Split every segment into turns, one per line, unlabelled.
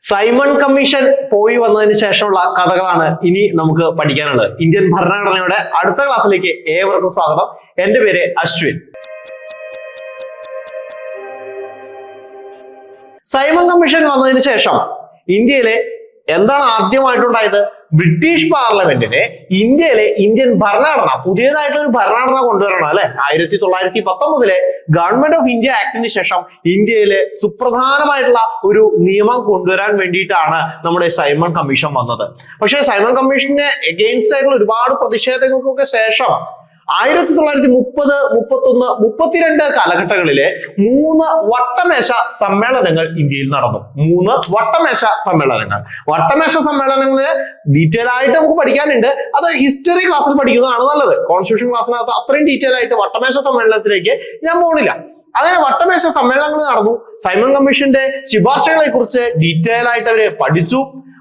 Simon commission പോയി വന്നതിന് ശേഷമുള്ള കഥകളാണ് ഇനി നമുക്ക് പഠിക്കാനുള്ളത്. ഇന്ത്യൻ ഭരണഘടനയുടെ അടുത്ത ക്ലാസ്സിലേക്ക് ഏവർക്കും സ്വാഗതം. എന്റെ പേര് അശ്വിൻ. സൈമൺ കമ്മീഷൻ വന്നതിന് ശേഷം ഇന്ത്യയിലെ എന്താണ് ആദ്യമായിട്ടുണ്ടായത്? ബ്രിട്ടീഷ് പാർലമെന്റിന് ഇന്ത്യൻ ഭരണഘടന, പുതിയതായിട്ടൊരു ഭരണഘടന കൊണ്ടുവരണം അല്ലെ. 1919 ഗവൺമെന്റ് ഓഫ് ഇന്ത്യ ആക്ടിന് ശേഷം ഇന്ത്യയിലെ സുപ്രധാനമായിട്ടുള്ള ഒരു നിയമം കൊണ്ടുവരാൻ വേണ്ടിയിട്ടാണ് നമ്മുടെ സൈമൺ കമ്മീഷൻ വന്നത്. പക്ഷേ സൈമൺ കമ്മീഷന് എഗെയിൻസ്റ്റ് ആയിട്ടുള്ള ഒരുപാട് പ്രതിഷേധങ്ങൾക്കൊക്കെ ശേഷം 1930, 31, 32 കാലഘട്ടങ്ങളിലെ 3 വട്ടമേശ സമ്മേളനങ്ങൾ ഇന്ത്യയിൽ നടന്നു. 3 വട്ടമേശ സമ്മേളനങ്ങൾ. വട്ടമേശ സമ്മേളനങ്ങള് ഡീറ്റെയിൽ ആയിട്ട് നമുക്ക് പഠിക്കാനുണ്ട്. അത് ഹിസ്റ്ററി ക്ലാസ്സിൽ പഠിക്കുന്നതാണ് നല്ലത്. കോൺസ്റ്റിറ്റ്യൂഷൻ ക്ലാസ്സിനകത്ത് അത്രയും ഡീറ്റെയിൽ ആയിട്ട് വട്ടമേശ സമ്മേളനത്തിലേക്ക് ഞാൻ പോണില്ല. അങ്ങനെ വട്ടമേശ സമ്മേളനങ്ങൾ നടന്നു. സൈമൺ കമ്മീഷന്റെ ശുപാർശകളെ കുറിച്ച് ഡീറ്റെയിൽ ആയിട്ട് അവര് പഠിച്ചു.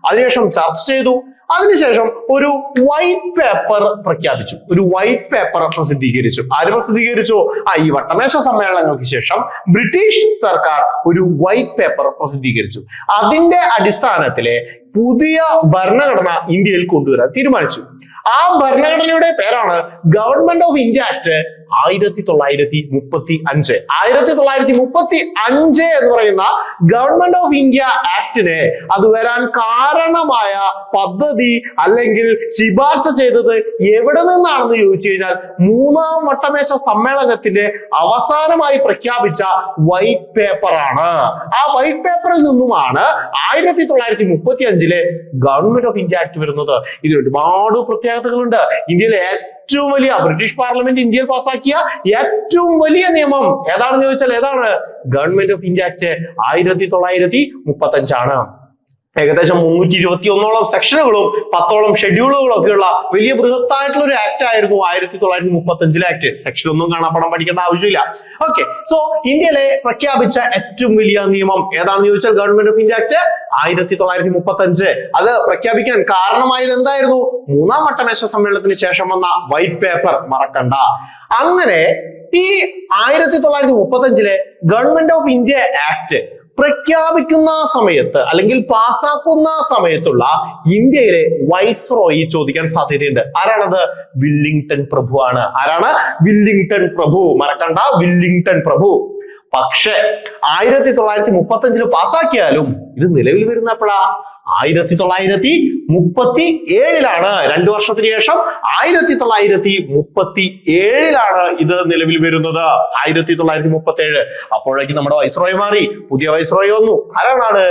അതിനുശേഷം ചർച്ച ചെയ്തു. അതിനുശേഷം ഒരു വൈറ്റ് പേപ്പർ പ്രഖ്യാപിച്ചു. ഒരു വൈറ്റ് പേപ്പർ പ്രസിദ്ധീകരിച്ചു. ആര് പ്രസിദ്ധീകരിച്ചു? ഈ വട്ടമേശ സമ്മേളനങ്ങൾക്ക് ശേഷം ബ്രിട്ടീഷ് സർക്കാർ ഒരു വൈറ്റ് പേപ്പർ പ്രസിദ്ധീകരിച്ചു. അതിന്റെ അടിസ്ഥാനത്തിലെ പുതിയ ഭരണഘടന ഇന്ത്യയിൽ കൊണ്ടുവരാൻ തീരുമാനിച്ചു. ആ ഭരണഘടനയുടെ പേരാണ് ഗവൺമെന്റ് ഓഫ് ഇന്ത്യ ആക്ട് 1935. 1935 എന്ന് പറയുന്ന ഗവൺമെന്റ് ഓഫ് ഇന്ത്യ ആക്ടിനെ അത് വരാൻ കാരണമായ പദ്ധതി അല്ലെങ്കിൽ ശുപാർശ ചെയ്തത് എവിടെ നിന്നാണെന്ന് ചോദിച്ചു കഴിഞ്ഞാൽ 3ാം വട്ടമേശ സമ്മേളനത്തിന്റെ അവസാനമായി പ്രഖ്യാപിച്ച വൈറ്റ് പേപ്പറാണ്. ആ വൈറ്റ് പേപ്പറിൽ നിന്നുമാണ് 1935 ഗവൺമെന്റ് ഓഫ് ഇന്ത്യ ആക്ട് വരുന്നത്. ഇതിന് ഒരുപാട് പ്രത്യേകതകളുണ്ട്. ഇന്ത്യയിലെ ഏറ്റവും വലിയ ബ്രിട്ടീഷ് പാർലമെന്റ് ഇന്ത്യയിൽ പാസാക്കിയ ഏറ്റവും വലിയ നിയമം ഏതാണെന്ന് ചോദിച്ചാൽ ഏതാണ്? ഗവൺമെന്റ് ഓഫ് ഇന്ത്യ ആക്ട് 1935 ആണ്. ഏകദേശം 321 സെക്ഷനുകളും 10 ഷെഡ്യൂളുകളും ഒക്കെയുള്ള വലിയ ബൃഹത്തായിട്ടുള്ള ഒരു ആക്ട് ആയിരുന്നു 1935 ആക്ട്. സെക്ഷൻ ഒന്നും കാണാപ്പടം പഠിക്കേണ്ട ആവശ്യമില്ല. ഓക്കെ, സോ ഇന്ത്യയിലെ പ്രഖ്യാപിച്ച ഏറ്റവും വലിയ നിയമം ഏതാണെന്ന് ചോദിച്ചാൽ ഗവൺമെന്റ് ഓഫ് ഇന്ത്യ ആക്ട് 1935. അത് പ്രഖ്യാപിക്കാൻ കാരണമായത് എന്തായിരുന്നു? 3ാം വട്ടമേശ സമ്മേളനത്തിന് ശേഷം വന്ന വൈറ്റ് പേപ്പർ മറക്കണ്ട. അങ്ങനെ ഈ 1935 ഗവൺമെന്റ് ഓഫ് ഇന്ത്യ ആക്ട് പ്രഖ്യാപിക്കുന്ന സമയത്ത് അല്ലെങ്കിൽ പാസ്സാക്കുന്ന സമയത്തുള്ള ഇന്ത്യയിലെ വൈസ്രോയി ചോദിക്കാൻ സാധ്യതയുണ്ട്. ആരാണത്? വില്ലിംഗ്ടൺ പ്രഭു ആണ്. ആരാണ്? വില്ലിംഗ്ടൺ പ്രഭു. മറക്കണ്ട, വില്ലിംഗ്ടൺ പ്രഭു. പക്ഷെ 1935 പാസ്സാക്കിയാലും ഇത് നിലവിൽ വരുന്ന എപ്പോഴാ? 1937 2 വർഷത്തിന് ശേഷം 1937 ഇത് നിലവിൽ വരുന്നത്. 1937 അപ്പോഴേക്കും നമ്മുടെ വൈസ്രോയി മാറി, പുതിയ വൈസ്രോയി വന്നു. ആരാണ്?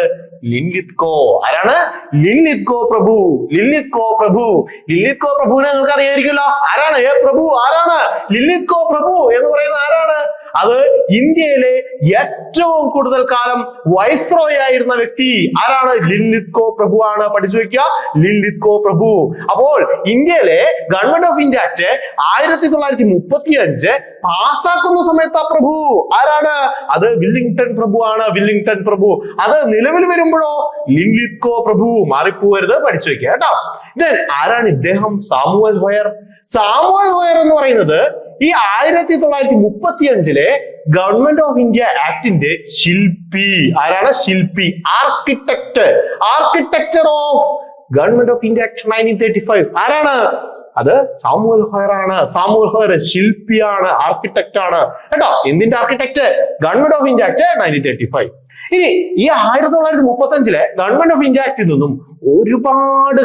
ലിൻലിത്കോ. ആരാണ്? ലിൻലിത്കോ പ്രഭു. ലിൻലിത്കോ പ്രഭു. ലിൻലിത്കോ പ്രഭുവിനെ നിങ്ങൾക്ക് അറിയായിരിക്കുമല്ലോ. ആരാണ് പ്രഭു? ആരാണ് ലിൻലിത്കോ പ്രഭു എന്ന് പറയുന്നത്? ആരാണ്? അത് ഇന്ത്യയിലെ ഏറ്റവും കൂടുതൽ കാലം വൈസ്രോയി ആയിരുന്ന വ്യക്തി. ആരാണ്? ലിൻലിത്കോ പ്രഭു ആണ്. പഠിച്ചു വെക്കുക, ലിൻലിത്കോ പ്രഭു. അപ്പോൾ ഇന്ത്യയിലെ ഗവൺമെന്റ് ഓഫ് ഇന്ത്യ ആക്ട് 1935 പാസ്സാക്കുന്ന സമയത്ത് ആ പ്രഭു ആരാണ്? അത് വില്ലിംഗ്ടൺ പ്രഭു ആണ്. വില്ലിംഗ്ടൺ പ്രഭു. അത് നിലവിൽ വരുമ്പോഴോ ലിൻലിത്കോ പ്രഭു. മാറിപ്പോവരുത്, പഠിച്ചു വെക്കുക കേട്ടോ. ആരാണ് ഇദ്ദേഹം? Samuel Hoyer. സാമുവൽ ഹോയർ എന്ന് പറയുന്നത് ഈ 1935 ഗവൺമെന്റ് ഓഫ് ഇന്ത്യ ആക്ടിന്റെ ശില്പി. ആരാണ്? ശില്പി, architecture of government of India act 1935. ആരാണ്? അത് സാമുവൽ ഹോയർ ആണ്. സാമുവൽ ഹോയർ ശില്പിയാണ്, ആർക്കിടെക്ട് ആണ് കേട്ടോ. എന്തിന്റെ architect? Government of India act 1935. ഇനി ഈ 1935 ഗവൺമെന്റ് ഓഫ് ഇന്ത്യ ആക്ടിൽ നിന്നും ഒരുപാട്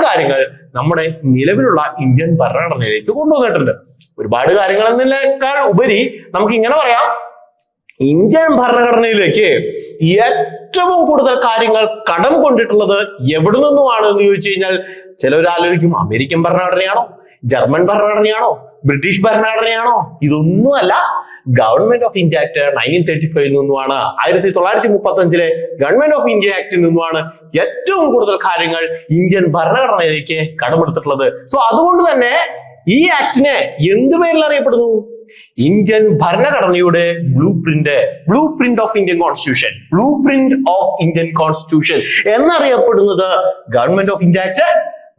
കാര്യങ്ങൾ നമ്മുടെ നിലവിലുള്ള ഇന്ത്യൻ ഭരണഘടനയിലേക്ക് കൊണ്ടുവന്നിട്ടുണ്ട്. ഒരുപാട് കാര്യങ്ങൾ എന്നതിനേക്കാൾ ഉപരി നമുക്ക് ഇങ്ങനെ പറയാം, ഇന്ത്യൻ ഭരണഘടനയിലേക്ക് ഏറ്റവും കൂടുതൽ കാര്യങ്ങൾ കടം കൊണ്ടിട്ടുള്ളത് എവിടെ നിന്നുമാണ് എന്ന് ചോദിച്ചു കഴിഞ്ഞാൽ ചിലവർ ആലോചിക്കും, അമേരിക്കൻ ഭരണഘടനയാണോ, ജർമ്മൻ ഭരണഘടനയാണോ, ബ്രിട്ടീഷ് ഭരണഘടനയാണോ? ഇതൊന്നുമല്ല. ഗവൺമെന്റ് ഓഫ് ഇന്ത്യ ആക്ട് 1935 നിന്നുമാണ്. 1935 ഗവൺമെന്റ് ഓഫ് ഇന്ത്യ ആക്ടിൽ നിന്നുമാണ് ഏറ്റവും കൂടുതൽ കാര്യങ്ങൾ ഇന്ത്യൻ ഭരണഘടനയിലേക്ക് കടമെടുത്തിട്ടുള്ളത്. സോ അതുകൊണ്ട് തന്നെ ഈ ആക്ടിനെ എന്ത് പേരിൽ അറിയപ്പെടുന്നു? ഇന്ത്യൻ ഭരണഘടനയുടെ blue print of Indian constitution. Blue print of Indian constitution എന്നറിയപ്പെടുന്നത് ഗവൺമെന്റ് ഓഫ് ഇന്ത്യ ആക്ട്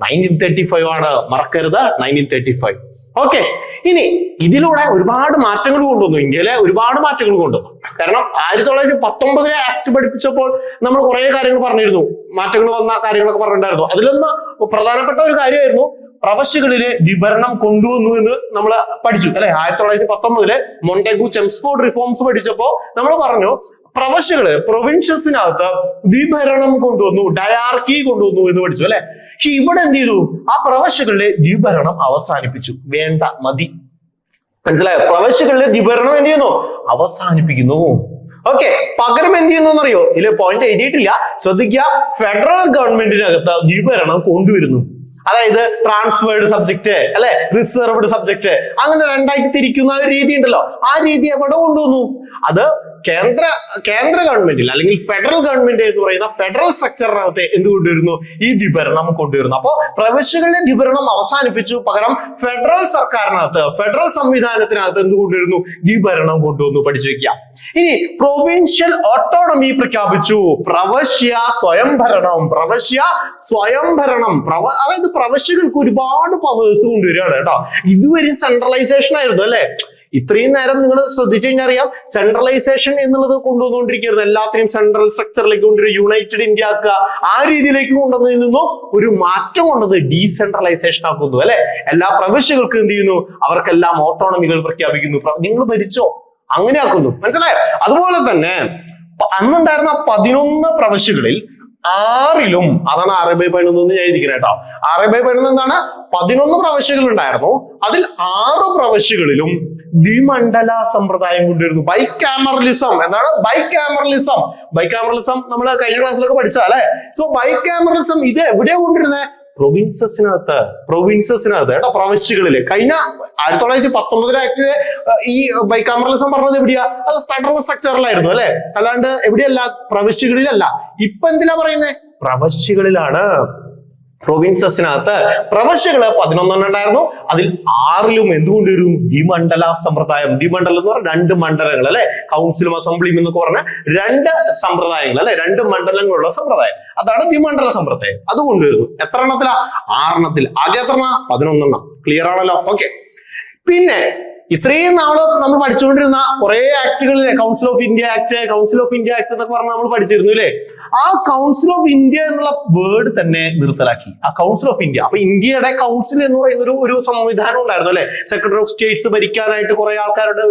1935 ആണ്. മറക്കരുത്, 1935. ഓക്കെ, ഇനി ഇതിലൂടെ ഒരുപാട് മാറ്റങ്ങൾ കൊണ്ടുവന്നു, ഇന്ത്യയിലെ ഒരുപാട് മാറ്റങ്ങൾ കൊണ്ടുവന്നു. കാരണം 1919 ആക്ട് പഠിപ്പിച്ചപ്പോൾ നമ്മൾ കുറെ കാര്യങ്ങൾ പറഞ്ഞിരുന്നു, മാറ്റങ്ങൾ വന്ന കാര്യങ്ങളൊക്കെ പറഞ്ഞിട്ടുണ്ടായിരുന്നു. അതിലൊന്ന് പ്രധാനപ്പെട്ട ഒരു കാര്യമായിരുന്നു പ്രവശ്യകളിലെ വിഭരണം കൊണ്ടുവന്നു എന്ന് നമ്മൾ പഠിച്ചു അല്ലെ. 1919 മൊണ്ടേഗു ചെംസ്ഫോർഡ് റിഫോംസ് പഠിച്ചപ്പോ നമ്മൾ പറഞ്ഞു പ്രവശ്യകള് പ്രൊവിൻഷ്യസിനകത്ത് ദ്വിഭരണം കൊണ്ടുവന്നു, ഡയാർക്കി കൊണ്ടുവന്നു എന്ന് പഠിച്ചു അല്ലെ. പക്ഷെ ഇവിടെ എന്ത് ചെയ്തു? ആ പ്രവശ്യകളിലെ ദ്വിഭരണം അവസാനിപ്പിച്ചു. വേണ്ട, മതി. മനസ്സിലായോ? പ്രവശ്യകളിലെ ദ്വിഭരണം എന്ത് ചെയ്യുന്നു? അവസാനിപ്പിക്കുന്നു. ഓക്കെ, പകരം എന്ത് ചെയ്യുന്നു എന്നറിയോ? ഇതിൽ പോയിന്റ് എഴുതിയിട്ടില്ല, ശ്രദ്ധിക്കുക. ഫെഡറൽ ഗവൺമെന്റിനകത്ത് ദ്വിഭരണം കൊണ്ടുവരുന്നു. അതായത് ട്രാൻസ്ഫേർഡ് സബ്ജക്ട് അല്ലെ, റിസർവ്ഡ് സബ്ജക്ട്, അങ്ങനെ രണ്ടായിട്ട് തിരിക്കുന്ന ഒരു രീതി ഉണ്ടല്ലോ. ആ രീതി എവിടെ കൊണ്ടുവന്നു? അത് കേന്ദ്ര ഗവൺമെന്റിൽ അല്ലെങ്കിൽ ഫെഡറൽ ഗവൺമെന്റ് എന്ന് പറയുന്ന ഫെഡറൽ സ്ട്രക്ചറിനകത്ത് എന്ത് കൊണ്ടുവരുന്നു? ഈ ദ്വിഭരണം കൊണ്ടുവരുന്നു. അപ്പോ പ്രവിശ്യകളിലെ ദ്വിഭരണം അവസാനിപ്പിച്ചു, പകരം ഫെഡറൽ സർക്കാരിനകത്ത് ഫെഡറൽ സംവിധാനത്തിനകത്ത് എന്ത് കൊണ്ടുവരുന്നു? ദ്വിഭരണം കൊണ്ടുവന്നു. പഠിച്ചു വെക്കുക. ഇനി പ്രൊവിൻഷ്യൽ ഓട്ടോണമി പ്രഖ്യാപിച്ചു. പ്രവശ്യ സ്വയംഭരണം. അതായത് പ്രവശ്യകൾക്ക് ഒരുപാട് പവേഴ്സ് കൊണ്ടുവരികയാണ് കേട്ടോ. ഇതുവരെ സെൻട്രലൈസേഷൻ ആയിരുന്നു അല്ലെ. ഇത്രയും നേരം നിങ്ങൾ ശ്രദ്ധിച്ചു കഴിഞ്ഞാൽ അറിയാം, സെൻട്രലൈസേഷൻ എന്നുള്ളത് കൊണ്ടുവന്നുകൊണ്ടിരിക്കുന്നത്, എല്ലാത്തിനും സെൻട്രൽ സ്ട്രക്ചറിലേക്ക് കൊണ്ടുവരും, യുണൈറ്റഡ് ഇന്ത്യ ആക്കുക, ആ രീതിയിലേക്ക് കൊണ്ടുവന്നതിൽ നിന്നും ഒരു മാറ്റം കൊണ്ടത് ഡീസെൻട്രലൈസേഷൻ ആക്കുന്നു അല്ലെ. എല്ലാ പ്രവിശ്യകൾക്കും എന്ത് ചെയ്യുന്നു? അവർക്കെല്ലാം ഓട്ടോണമികൾ പ്രഖ്യാപിക്കുന്നു. നിങ്ങൾ ഭരിച്ചോ, അങ്ങനെ ആക്കുന്നു. മനസ്സിലായോ? അതുപോലെ തന്നെ അന്നുണ്ടായിരുന്ന 11 പ്രവിശ്യകളിൽ 6ലും, അതാണ് 6/11 എന്ന് ഞാൻ ഇരിക്കുന്നത് കേട്ടോ. 6/11 എന്താണ്? 11 പ്രവിശ്യകൾ ഉണ്ടായിരുന്നു. അതിൽ 6 പ്രവിശ്യകളിലും ദ്വിമണ്ഡല സമ്പ്രദായം കൊണ്ടുവരുന്നു. ബൈകാമറലിസം. എന്താണ് ബൈകാമറലിസം? നമ്മൾ കഴിഞ്ഞ ക്ലാസ്സിലൊക്കെ പഠിച്ച അല്ലെ. സോ ബൈകാമറലിസം ഇത് എവിടെയാ കൊണ്ടുവരുന്നത്? പ്രൊവിൻസസിനകത്ത് കേട്ടോ, പ്രവിശ്യകളില്. കഴിഞ്ഞ 1919 ആക്ടില് ഈ ബൈകാമറലിസം പറഞ്ഞത് എവിടെയാ? അത് ഫെഡറൽ സ്ട്രക്ചറിലായിരുന്നു അല്ലെ, അല്ലാണ്ട് എവിടെയല്ല, പ്രവിശ്യകളിലല്ല. ഇപ്പൊ എന്തിനാ പറയുന്നത്? പ്രവിശ്യകളിലാണ്. പ്രൊവിൻസസിനകത്ത് പ്രവശ്യകള് 11 ഉണ്ടായിരുന്നു. അതിൽ 6ലും എന്തുകൊണ്ടുവരും? ദ്വിമണ്ഡല സമ്പ്രദായം. ദ്വിമണ്ഡലം എന്ന് പറഞ്ഞാൽ 2 മണ്ഡലങ്ങൾ അല്ലെ, കൗൺസിലും അസംബ്ലിയും എന്നൊക്കെ പറഞ്ഞ 2 സമ്പ്രദായങ്ങൾ അല്ലെ, 2 മണ്ഡലങ്ങളുള്ള സമ്പ്രദായം, അതാണ് ദ്വിമണ്ഡല സമ്പ്രദായം. അത് കൊണ്ടുവരുന്നു. എത്ര എണ്ണത്തിലാ? 6 ആകെ എത്ര? 11. ക്ലിയർ ആണല്ലോ? ഓക്കെ. പിന്നെ ഇത്രയും നാള് നമ്മൾ പഠിച്ചുകൊണ്ടിരുന്ന കുറെ ആക്ടുകളിലെ കൗൺസിൽ ഓഫ് ഇന്ത്യ ആക്ട് എന്നൊക്കെ പറഞ്ഞാൽ നമ്മൾ പഠിച്ചിരുന്നു അല്ലെ. ആ കൗൺസിൽ ഓഫ് ഇന്ത്യ എന്നുള്ള വേർഡ് തന്നെ നിർത്തലാക്കി. ആ കൗൺസിൽ ഓഫ് ഇന്ത്യ, അപ്പൊ ഇന്ത്യയുടെ കൗൺസിൽ എന്ന് പറയുന്ന ഒരു സംവിധാനം ഉണ്ടായിരുന്നു അല്ലെ. സെക്രട്ടറി ഓഫ് സ്റ്റേറ്റ്സ് ഭരിക്കാനായിട്ട് കുറെ ആൾക്കാരുടെ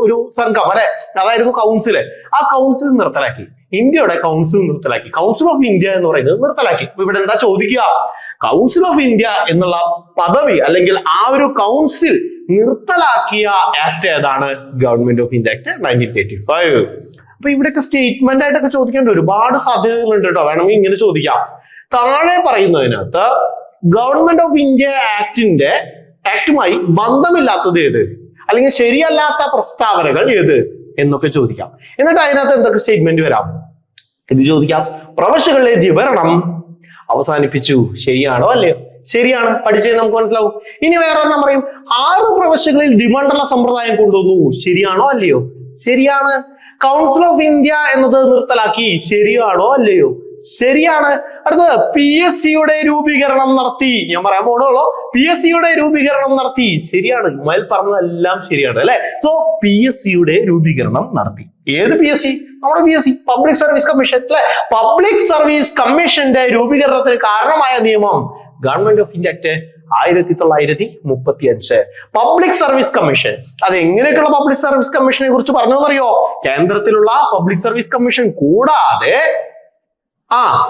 ഒരു സംഘം അല്ലെ, അതായിരുന്നു കൗൺസില്. ആ കൗൺസിൽ നിർത്തലാക്കി. ഇന്ത്യയുടെ കൗൺസിൽ നിർത്തലാക്കി. കൗൺസിൽ ഓഫ് ഇന്ത്യ എന്ന് പറയുന്നത് നിർത്തലാക്കി. ഇവിടെ എന്താ ചോദിക്കുക? കൗൺസിൽ ഓഫ് ഇന്ത്യ എന്നുള്ള പദവി അല്ലെങ്കിൽ ആ ഒരു കൗൺസിൽ നിർത്തലാക്കിയ ആക്ട് ഏതാണ്? Government of India act 1935. അപ്പൊ ഇവിടെയൊക്കെ സ്റ്റേറ്റ്മെന്റ് ആയിട്ടൊക്കെ ചോദിക്കേണ്ട ഒരുപാട് സാധ്യതകളുണ്ട് കേട്ടോ. വേണമെങ്കിൽ ഇങ്ങനെ ചോദിക്കാം. താഴെ പറയുന്നതിനകത്ത് ഗവൺമെന്റ് ഓഫ് ഇന്ത്യ ആക്ടുമായി ബന്ധമില്ലാത്തത് ഏത്, അല്ലെങ്കിൽ ശരിയല്ലാത്ത പ്രസ്താവനകൾ ഏത് എന്നൊക്കെ ചോദിക്കാം. എന്നിട്ട് അതിനകത്ത് എന്തൊക്കെ സ്റ്റേറ്റ്മെന്റ് വരാം ഇത് ചോദിക്കാം. പ്രവശ്യകളിലെ ദ്വിഭരണം അവസാനിപ്പിച്ചു. ശരിയാണോ അല്ലയോ? ശരിയാണ്. പഠിച്ചത് നമുക്ക് മനസ്സിലാവും. ഇനി വേറെ ഒരെണ്ണം പറയും, 6 പ്രവശ്യകളിൽ ദ്വിമണ്ഡല സമ്പ്രദായം കൊണ്ടുവന്നു. ശരിയാണോ അല്ലയോ? ശരിയാണ്. കൗൺസിൽ ഓഫ് ഇന്ത്യ എന്നത് നിർത്തലാക്കി. ശരിയാണോ അല്ലയോ? ശരിയാണ്. അടുത്തത് PSCയുടെ രൂപീകരണം നടത്തി. ഞാൻ പറയാൻ പോണുള്ളൂ. PSCയുടെ രൂപീകരണം നടത്തി. ശരിയാണ്. ഇമായിൽ പറഞ്ഞതെല്ലാം ശരിയാണ് അല്ലെ. സോ PSCയുടെ രൂപീകരണം നടത്തി. ഏത് PSC? നമ്മുടെ PSC, പബ്ലിക് സർവീസ് കമ്മീഷൻ അല്ലെ. പബ്ലിക് സർവീസ് കമ്മീഷന്റെ രൂപീകരണത്തിന് കാരണമായ നിയമം government of India act 1935. Public service commission. അത് എങ്ങനെയൊക്കെയുള്ള പബ്ലിക് സർവീസ് കമ്മീഷനെ കുറിച്ച് പറഞ്ഞതെന്നറിയോ? കേന്ദ്രത്തിലുള്ള പബ്ലിക് സർവീസ് കമ്മീഷൻ കൂടാതെ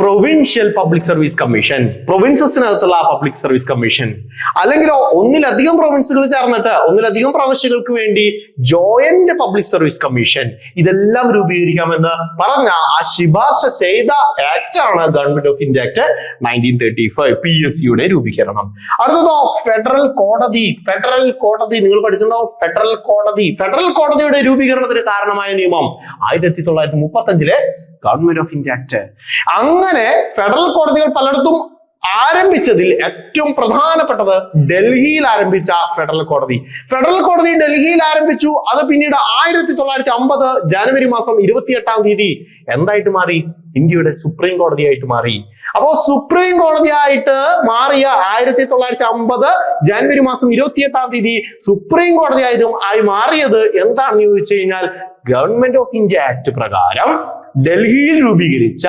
പ്രൊവിൻഷ്യൽ പബ്ലിക് സർവീസ് കമ്മീഷൻ, പ്രൊവിൻസസിനകത്തുള്ള പബ്ലിക് സർവീസ് കമ്മീഷൻ, അല്ലെങ്കിൽ ഒന്നിലധികം പ്രൊവിൻസുകൾ ചേർന്നിട്ട് ഒന്നിലധികം പ്രവശ്യകൾക്ക് വേണ്ടി ജോയിന്റ് പബ്ലിക് സർവീസ് കമ്മീഷൻ, ഇതെല്ലാം രൂപീകരിക്കാമെന്ന് പറഞ്ഞ ആ ശുപാർശ ചെയ്ത ആക്ട് ആണ് ഗവൺമെന്റ് ഓഫ് ഇന്ത്യ ആക്ട് 1935. PSCയുടെ രൂപീകരണം. അടുത്തതോ ഫെഡറൽ കോടതി. നിങ്ങൾ പഠിച്ചിട്ടുണ്ടോ? ഫെഡറൽ കോടതിയുടെ രൂപീകരണത്തിന് കാരണമായ നിയമം 1935 ഗവൺമെന്റ് ഓഫ് ഇന്ത്യ ആക്ട്. അങ്ങനെ ഫെഡറൽ കോടതികൾ പലയിടത്തും ആരംഭിച്ചതിൽ ഏറ്റവും പ്രധാനപ്പെട്ടത് ഡൽഹിയിൽ ആരംഭിച്ച ഫെഡറൽ കോടതി ഡൽഹിയിൽ ആരംഭിച്ചു. അത് പിന്നീട് 1950 ജനുവരി മാസം 28-ാം തീയതി എന്തായിട്ട് മാറി? ഇന്ത്യയുടെ സുപ്രീം കോടതിയായിട്ട് മാറി. അപ്പോ സുപ്രീം കോടതിയായിട്ട് മാറിയ 1950 ജനുവരി മാസം 28 സുപ്രീം കോടതിയായി മാറിയത് എന്താണെന്ന് ചോദിച്ചു കഴിഞ്ഞാൽ ഗവൺമെന്റ് ഓഫ് ഇന്ത്യ ആക്ട് പ്രകാരം ഡൽഹിയിൽ രൂപീകരിച്ച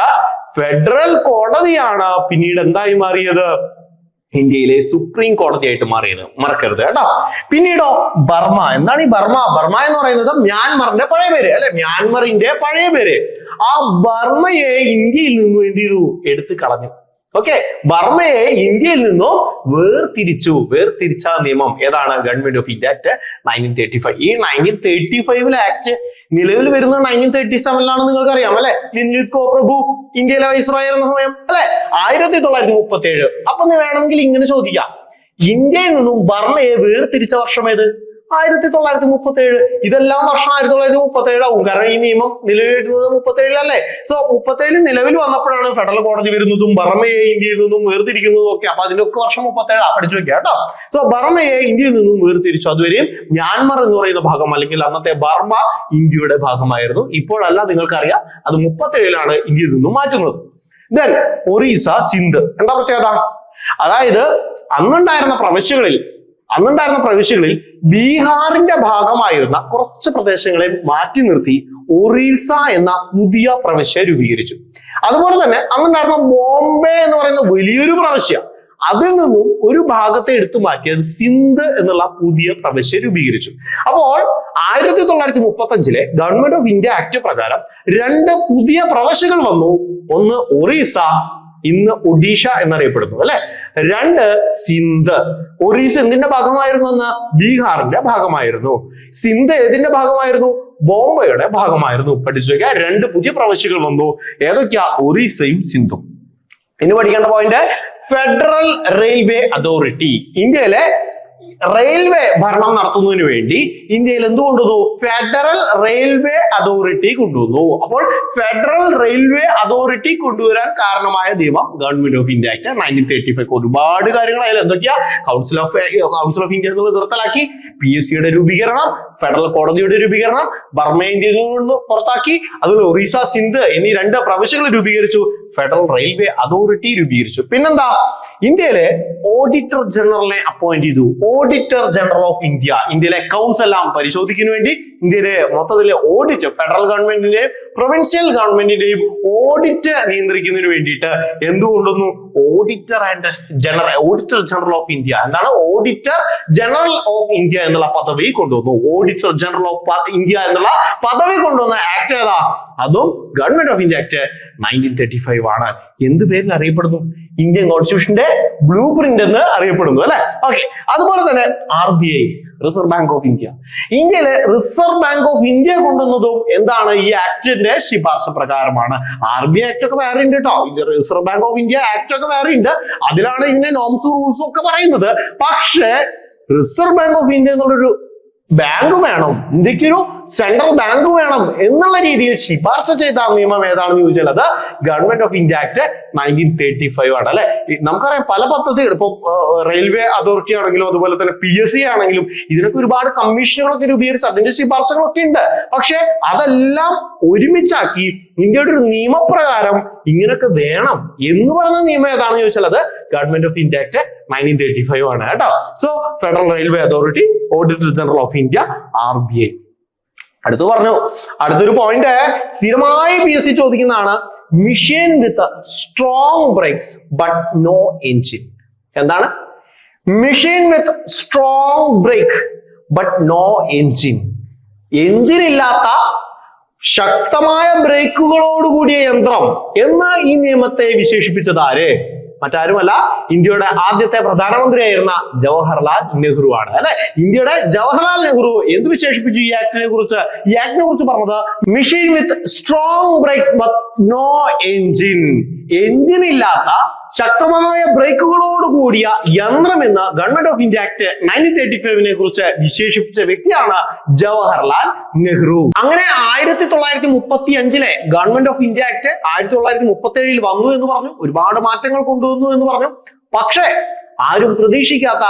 ഫെഡറൽ കോടതിയാണ് പിന്നീട് എന്തായി മാറിയത്? ഇന്ത്യയിലെ സുപ്രീം കോടതിയായിട്ട് മാറിയത്. മറക്കരുത് കേട്ടോ. പിന്നീടോ ബർമ. എന്താണ് ഈ ബർമ? ബർമ എന്ന് പറയുന്നത് മ്യാൻമറിന്റെ പഴയ പേര് അല്ലെ, മ്യാൻമറിന്റെ പഴയ പേര്. ആ ബർമയെ ഇന്ത്യയിൽ നിന്നും എന്ത് ചെയ്തു? എടുത്തു കളഞ്ഞു. ഓക്കെ, ബർമയെ ഇന്ത്യയിൽ നിന്നും വേർതിരിച്ച നിയമം ഏതാണ്? Government of India act 1935. ഈ 1935 ആക്ട് നിലവിൽ വരുന്നത് 1937 നിങ്ങൾക്ക് അറിയാം അല്ലെ. ലിൻലിത് കോ പ്രഭു ഇന്ത്യയിലെ വൈസ്രോയി എന്ന സമയം അല്ലെ, 1937. അപ്പൊ വേണമെങ്കിൽ ഇങ്ങനെ ചോദിക്കാം, ഇന്ത്യയിൽ നിന്നും ബർമയെ വേർതിരിച്ച വർഷം ഏത്? 1937. ഇതെല്ലാം വർഷം 1937 ആവും, കാരണം ഈ നിയമം നിലവിൽ വരുന്നത് 37 അല്ലേ. സോ 37 നിലവിൽ വന്നപ്പോഴാണ് ഫെഡറൽ കോടതി വരുന്നതും ബർമയെ ഇന്ത്യയിൽ നിന്നും വേർതിരിക്കുന്നതും ഒക്കെ. അപ്പൊ അതിനൊക്കെ വർഷം 37 പഠിച്ചു വെക്കുക കേട്ടോ. സോ ബർമയെ ഇന്ത്യയിൽ നിന്നും വേർതിരിച്ചു. അതുവരെയും മ്യാൻമർ എന്ന് പറയുന്ന ഭാഗം അല്ലെങ്കിൽ അന്നത്തെ ബർമ ഇന്ത്യയുടെ ഭാഗമായിരുന്നു. ഇപ്പോഴല്ല, നിങ്ങൾക്കറിയാം അത് 37 ഇന്ത്യയിൽ നിന്നും മാറ്റുന്നത്. ദെൻ ഒറീസ, സിന്ധ്. എന്താ പ്രത്യേകത? അതായത് അന്നുണ്ടായിരുന്ന പ്രവിശ്യകളിൽ ബീഹാറിന്റെ ഭാഗമായിരുന്ന കുറച്ച് പ്രദേശങ്ങളെ മാറ്റി നിർത്തി ഒറീസ എന്ന പുതിയ പ്രവിശ്യ രൂപീകരിച്ചു. അതുപോലെ തന്നെ അന്നുണ്ടായിരുന്ന ബോംബെ എന്ന് പറയുന്ന വലിയൊരു പ്രവിശ്യ, അതിൽ നിന്നും ഒരു ഭാഗത്തെ എടുത്തു മാറ്റിയത് സിന്ധ് എന്നുള്ള പുതിയ പ്രവിശ്യ രൂപീകരിച്ചു. അപ്പോൾ 1935 ഗവൺമെന്റ് ഓഫ് ഇന്ത്യ ആക്ട് പ്രകാരം 2 പുതിയ പ്രവിശ്യകൾ വന്നു. ഒന്ന് ഒറീസ, ഇന്ന് ഒഡീഷ എന്നറിയപ്പെടുന്നു അല്ലെ. 2 സിന്ധ്. ഒറീസ എന്തിന്റെ ഭാഗമായിരുന്നു? എന്ന് ബീഹാറിന്റെ ഭാഗമായിരുന്നു. സിന്ധ് ഏതിന്റെ ഭാഗമായിരുന്നു? ബോംബെയുടെ ഭാഗമായിരുന്നു. പഠിച്ചു വെക്കുക. 2 പുതിയ പ്രവിശ്യകൾ വന്നു. ഏതൊക്കെയാ? ഒറീസയും സിന്ധും. ഇനി പഠിക്കേണ്ട പോയിന്റ്, ഫെഡറൽ റെയിൽവേ അതോറിറ്റി. ഇന്ത്യയിലെ റെയിൽവേ ഭരണം നടത്തുന്നതിന് വേണ്ടി ഇന്ത്യയിൽ എന്ത് കൊണ്ടുവന്നു? ഫെഡറൽ റെയിൽവേ അതോറിറ്റി കൊണ്ടുവന്നു. അപ്പോൾ ഫെഡറൽ റെയിൽവേ അതോറിറ്റി കൊണ്ടുവരാൻ കാരണമായ നിയമം ഗവൺമെന്റ് ഓഫ് ഇന്ത്യ ആക്ട് 1935. ഒരുപാട് കാര്യങ്ങളായാലും എന്തൊക്കെയാ? കൗൺസിൽ ഓഫ് ഇന്ത്യ എന്നുള്ളത് നിർത്തലാക്കി, PSCയുടെ രൂപീകരണം, ഫെഡറൽ കോടതിയുടെ രൂപീകരണം, ബർമ ഇന്ത്യയിൽ നിന്ന് പുറത്താക്കി, അതുപോലെ ഒറീസ, സിന്ധ് എന്നീ 2 പ്രവിശ്യകൾ രൂപീകരിച്ചു, ഫെഡറൽ റെയിൽവേ അതോറിറ്റി രൂപീകരിച്ചു. പിന്നെന്താ? ഇന്ത്യയിലെ ഓഡിറ്റർ ജനറലിനെ അപ്പോയിന്റ് ചെയ്തു. ഓഡിറ്റർ ജനറൽ ഓഫ് ഇന്ത്യ ഇന്ത്യയിലെ അക്കൗണ്ട്സ് എല്ലാം പരിശോധിക്കുന്നതിന് വേണ്ടി, ഇന്ത്യയിലെ മൊത്തത്തിലെ ഓഡിറ്റ്, ഫെഡറൽ ഗവൺമെന്റിന്റെയും പ്രൊവിൻഷ്യൽ ഗവൺമെന്റിന്റെയും ഓഡിറ്റ് നിയന്ത്രിക്കുന്നതിന് വേണ്ടിയിട്ട് എന്തുകൊണ്ടുവന്നു? Auditor general of India. എന്താണ്? ഓഡിറ്റർ ജനറൽ ഓഫ് ഇന്ത്യ എന്നുള്ള പദവി കൊണ്ടുവന്നു. ഓഡിറ്റർ ജനറൽ ഓഫ് ഇന്ത്യ എന്നുള്ള പദവി കൊണ്ടുവന്ന ആക്ട് ഏതാ? അതും ഗവൺമെന്റ് ഓഫ് ഇന്ത്യ ആക്ട് 1935 ആണ്. എന്ത് പേരിൽ അറിയപ്പെടുന്നു? ഇന്ത്യൻ കോൺസ്റ്റിറ്റ്യൂഷന്റെ ബ്ലൂ പ്രിന്റ് എന്ന് അറിയപ്പെടുന്നു അല്ലെ. ഓക്കെ, അതുപോലെ തന്നെ RBI, reserve bank of India. ഇന്ത്യയിലെ റിസർവ് ബാങ്ക് ഓഫ് ഇന്ത്യ കൊണ്ടുവന്നതും എന്താണ്? ഈ ആക്ടിന്റെ ശുപാർശ പ്രകാരമാണ്. RBI ആക്ട് ഒക്കെ വേറെ ഉണ്ട് കേട്ടോ. Reserve bank of India act ഒക്കെ വേറെ ഉണ്ട്. അതിലാണ് ഇതിന്റെ നോംസും റൂൾസും ഒക്കെ പറയുന്നത്. പക്ഷേ റിസർവ് ബാങ്ക് ഓഫ് ഇന്ത്യ എന്നുള്ളൊരു ബാങ്ക് വേണം, ഇന്ത്യക്കൊരു സെൻട്രൽ ബാങ്ക് വേണം എന്നുള്ള രീതിയിൽ ശുപാർശ ചെയ്ത നിയമം ഏതാണെന്ന് ചോദിച്ചാൽ അത് ഗവൺമെന്റ് ഓഫ് ഇന്ത്യ ആക്ട് 1935 ആണ് അല്ലെ. നമുക്കറിയാം പല പദ്ധതികൾ, ഇപ്പൊ റെയിൽവേ അതോറിറ്റി ആണെങ്കിലും അതുപോലെ തന്നെ PSC ആണെങ്കിലും ഇതിനൊക്കെ ഒരുപാട് കമ്മീഷനുകളൊക്കെ രൂപീകരിച്ച് അതിന്റെ ശുപാർശകളൊക്കെ ഉണ്ട്. പക്ഷെ അതെല്ലാം ഒരുമിച്ചാക്കി ഇന്ത്യയുടെ ഒരു നിയമപ്രകാരം ഇങ്ങനൊക്കെ വേണം എന്ന് പറഞ്ഞ നിയമം ഏതാണെന്ന് ചോദിച്ചാൽ അത് ഗവൺമെന്റ് ഓഫ് ഇന്ത്യ ആക്ട് 1935 ആണ് കേട്ടോ. So federal railway authority, auditor general of India, RBI. അടുത്ത് പറഞ്ഞു, അടുത്തൊരു പോയിന്റ് സ്ഥിരമായി PSC ചോദിക്കുന്നതാണ്, machine with strong brakes but no engine. എന്താണ്? Machine with strong brake but no engine. Engine ഇല്ലാത്ത ശക്തമായ ബ്രേക്കുകളോടുകൂടിയ യന്ത്രം എന്ന് ഈ നിയമത്തെ വിശേഷിപ്പിച്ചത് ആര്? മറ്റാരുമല്ല, ഇന്ത്യയുടെ ആദ്യത്തെ പ്രധാനമന്ത്രിയായിരുന്ന ജവഹർലാൽ നെഹ്റു ആണ് അല്ലെ. ഇന്ത്യയുടെ ജവഹർലാൽ നെഹ്റു എന്ത് വിശേഷിപ്പിച്ചു ഈ ആക്ടിനെ കുറിച്ച് പറഞ്ഞത്? Machine with strong brakes but no engine. Engine ഇല്ലാത്ത ശക്തമായ ബ്രേക്കുകളോട് കൂടിയ യന്ത്രം എന്ന് ഗവൺമെന്റ് ഓഫ് ഇന്ത്യ ആക്ട് 1935 കുറിച്ച് വിശേഷിപ്പിച്ച വ്യക്തിയാണ് ജവഹർലാൽ നെഹ്റു. അങ്ങനെ 1935 ഗവൺമെന്റ് ഓഫ് ഇന്ത്യ ആക്ട് 1937 വന്നു എന്ന് പറഞ്ഞു, ഒരുപാട് മാറ്റങ്ങൾ കൊണ്ടുവന്നു എന്ന് പറഞ്ഞു. പക്ഷേ ആരും പ്രതീക്ഷിക്കാത്ത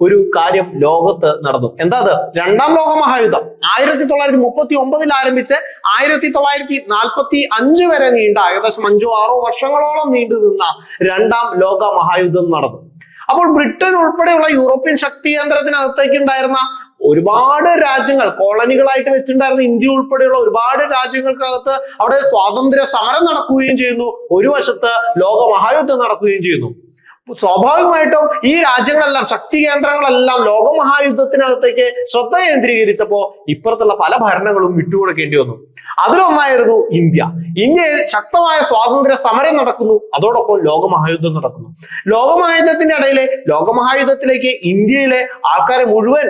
ഒരു കാര്യം ലോകത്ത് നടന്നു. എന്താ അത്? രണ്ടാം ലോക മഹായുദ്ധം 1939 ആരംഭിച്ച് 1945 വരെ നീണ്ട ഏകദേശം 5-6 വർഷങ്ങളോളം നീണ്ടു നിന്ന രണ്ടാം ലോക മഹായുദ്ധം നടന്നു. അപ്പോൾ ബ്രിട്ടൻ ഉൾപ്പെടെയുള്ള യൂറോപ്യൻ ശക്തി കേന്ദ്രത്തിനകത്തേക്ക് ഉണ്ടായിരുന്ന ഒരുപാട് രാജ്യങ്ങൾ, കോളനികളായിട്ട് വെച്ചിട്ടുണ്ടായിരുന്ന ഇന്ത്യ ഉൾപ്പെടെയുള്ള ഒരുപാട് രാജ്യങ്ങൾക്കകത്ത് അവിടെ സ്വാതന്ത്ര്യ സമരം നടക്കുകയും ചെയ്യുന്നു. ഒരു വശത്ത് ലോക മഹായുദ്ധം നടക്കുകയും ചെയ്യുന്നു. സ്വാഭാവികമായിട്ടും ഈ രാജ്യങ്ങളെല്ലാം, ശക്തി കേന്ദ്രങ്ങളെല്ലാം ലോകമഹായുദ്ധത്തിനകത്തേക്ക് ശ്രദ്ധ കേന്ദ്രീകരിച്ചപ്പോ ഇപ്പുറത്തുള്ള പല ഭരണങ്ങളും വിട്ടുകൊടുക്കേണ്ടി വന്നു. അതിലൊന്നായിരുന്നു ഇന്ത്യ. ഇന്ത്യയിൽ ശക്തമായ സ്വാതന്ത്ര്യ സമരം നടക്കുന്നു, അതോടൊപ്പം ലോകമഹായുദ്ധം നടക്കുന്നു. ലോകമഹായുദ്ധത്തിന്റെ ഇടയിലെ ലോകമഹായുദ്ധത്തിലേക്ക് ഇന്ത്യയിലെ ആൾക്കാരെ മുഴുവൻ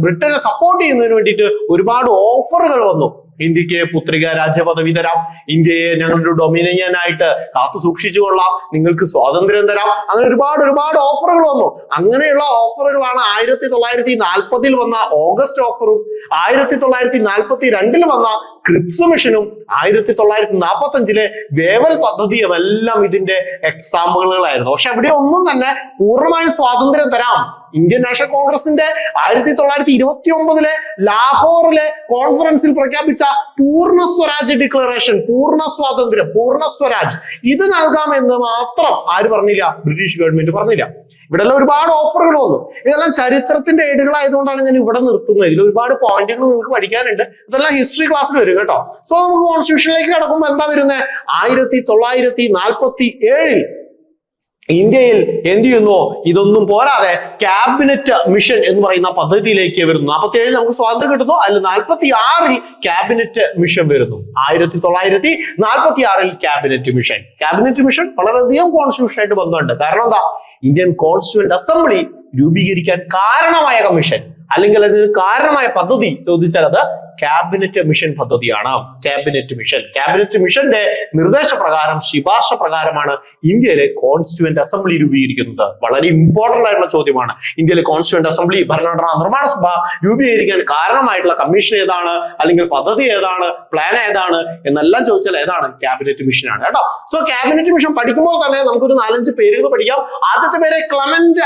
ബ്രിട്ടനെ സപ്പോർട്ട് ചെയ്യുന്നതിന് വേണ്ടിയിട്ട് ഒരുപാട് ഓഫറുകൾ വന്നു. ഇന്ത്യക്ക് പുത്രിക രാജ്യപദവി തരാം, ഇന്ത്യയെ ഞങ്ങളുടെ ഡൊമിനിയനായിട്ട് കാത്തു സൂക്ഷിച്ചു കൊള്ളാം, നിങ്ങൾക്ക് സ്വാതന്ത്ര്യം തരാം, അങ്ങനെ ഒരുപാട് ഓഫറുകൾ വന്നു. അങ്ങനെയുള്ള ഓഫറുകളാണ് 1940 വന്ന ഓഗസ്റ്റ് ഓഫറും 1942 വന്ന ക്രിപ്സ് മിഷനും 1945 വേവൽ പദ്ധതിയും എല്ലാം ഇതിന്റെ എക്സാമ്പിളുകളായിരുന്നു. പക്ഷെ അവിടെ ഒന്നും തന്നെ പൂർണ്ണമായും സ്വാതന്ത്ര്യം തരാം. ഇന്ത്യൻ നാഷണൽ കോൺഗ്രസിന്റെ 1929 ലാഹോറിലെ കോൺഫറൻസിൽ പ്രഖ്യാപിച്ച പൂർണ്ണ സ്വരാജ് ഡിക്ലറേഷൻ, പൂർണ്ണ സ്വാതന്ത്ര്യം, പൂർണ്ണ സ്വരാജ്, ഇത് നൽകാമെന്ന് മാത്രം ആര് പറഞ്ഞില്ല? ബ്രിട്ടീഷ് ഗവൺമെന്റ് പറഞ്ഞില്ല. ഇവിടെല്ലാം ഒരുപാട് ഓഫറുകൾ വന്നു. ഇതെല്ലാം ചരിത്രത്തിന്റെ ഏടുകളായതുകൊണ്ടാണ് ഞാൻ ഇവിടെ നിർത്തുന്നത്. ഇതിൽ ഒരുപാട് പോയിന്റുകൾ നിങ്ങൾക്ക് പഠിക്കാനുണ്ട്. ഇതെല്ലാം ഹിസ്റ്ററി ക്ലാസ്സിൽ വരും കേട്ടോ. സോ നമുക്ക് കോൺസ്റ്റിറ്റ്യൂഷനിലേക്ക് കടക്കുമ്പോൾ എന്താ വരുന്നത്? 1947 ഇന്ത്യയിൽ എന്ത് ചെയ്യുന്നു? ഇതൊന്നും പോരാതെ ക്യാബിനറ്റ് മിഷൻ എന്ന് പറയുന്ന പദ്ധതിയിലേക്ക് വരുന്നു. 47 നമുക്ക് സ്വാതന്ത്ര്യം കിട്ടുന്നു, അതിൽ 46 ക്യാബിനറ്റ് മിഷൻ വരുന്നു. 1946 ക്യാബിനറ്റ് മിഷൻ വളരെയധികം കോൺസ്റ്റിറ്റ്യൂഷനായിട്ട് ബന്ധമുണ്ട്. കാരണം എന്താ? ഇന്ത്യൻ കോൺസ്റ്റിറ്റ്യൂവന്റ് അസംബ്ലി രൂപീകരിക്കാൻ കാരണമായ കമ്മീഷൻ അല്ലെങ്കിൽ അതിന് കാരണമായ പദ്ധതി ചോദിച്ചാൽ അത് ക്യാബിനറ്റ് മിഷൻ പദ്ധതിയാണ്. ക്യാബിനറ്റ് മിഷന്റെ നിർദ്ദേശപ്രകാരം, ശുപാർശ പ്രകാരമാണ് ഇന്ത്യയിലെ കോൺസ്റ്റിറ്റ്യൂവന്റ് അസംബ്ലി രൂപീകരിക്കുന്നത്. വളരെ ഇമ്പോർട്ടന്റ് ആയിട്ടുള്ള ചോദ്യമാണ്. ഇന്ത്യയിലെ കോൺസ്റ്റിറ്റ്യൂവന്റ് അസംബ്ലി, ഭരണഘടനാ നിർമ്മാണ സഭ രൂപീകരിക്കാൻ കാരണമായിട്ടുള്ള കമ്മീഷൻ ഏതാണ്, അല്ലെങ്കിൽ പദ്ധതി ഏതാണ്, പ്ലാൻ ഏതാണ് എന്നെല്ലാം ചോദിച്ചാൽ ഏതാണ്? ക്യാബിനറ്റ് മിഷനാണ് കേട്ടോ. സോ ക്യാബിനറ്റ് മിഷൻ പഠിക്കുമ്പോൾ തന്നെ നമുക്കൊരു 4-5 പേരുകൾ പഠിക്കാം. ആദ്യത്തെ പേര് ക്ലമന്റ്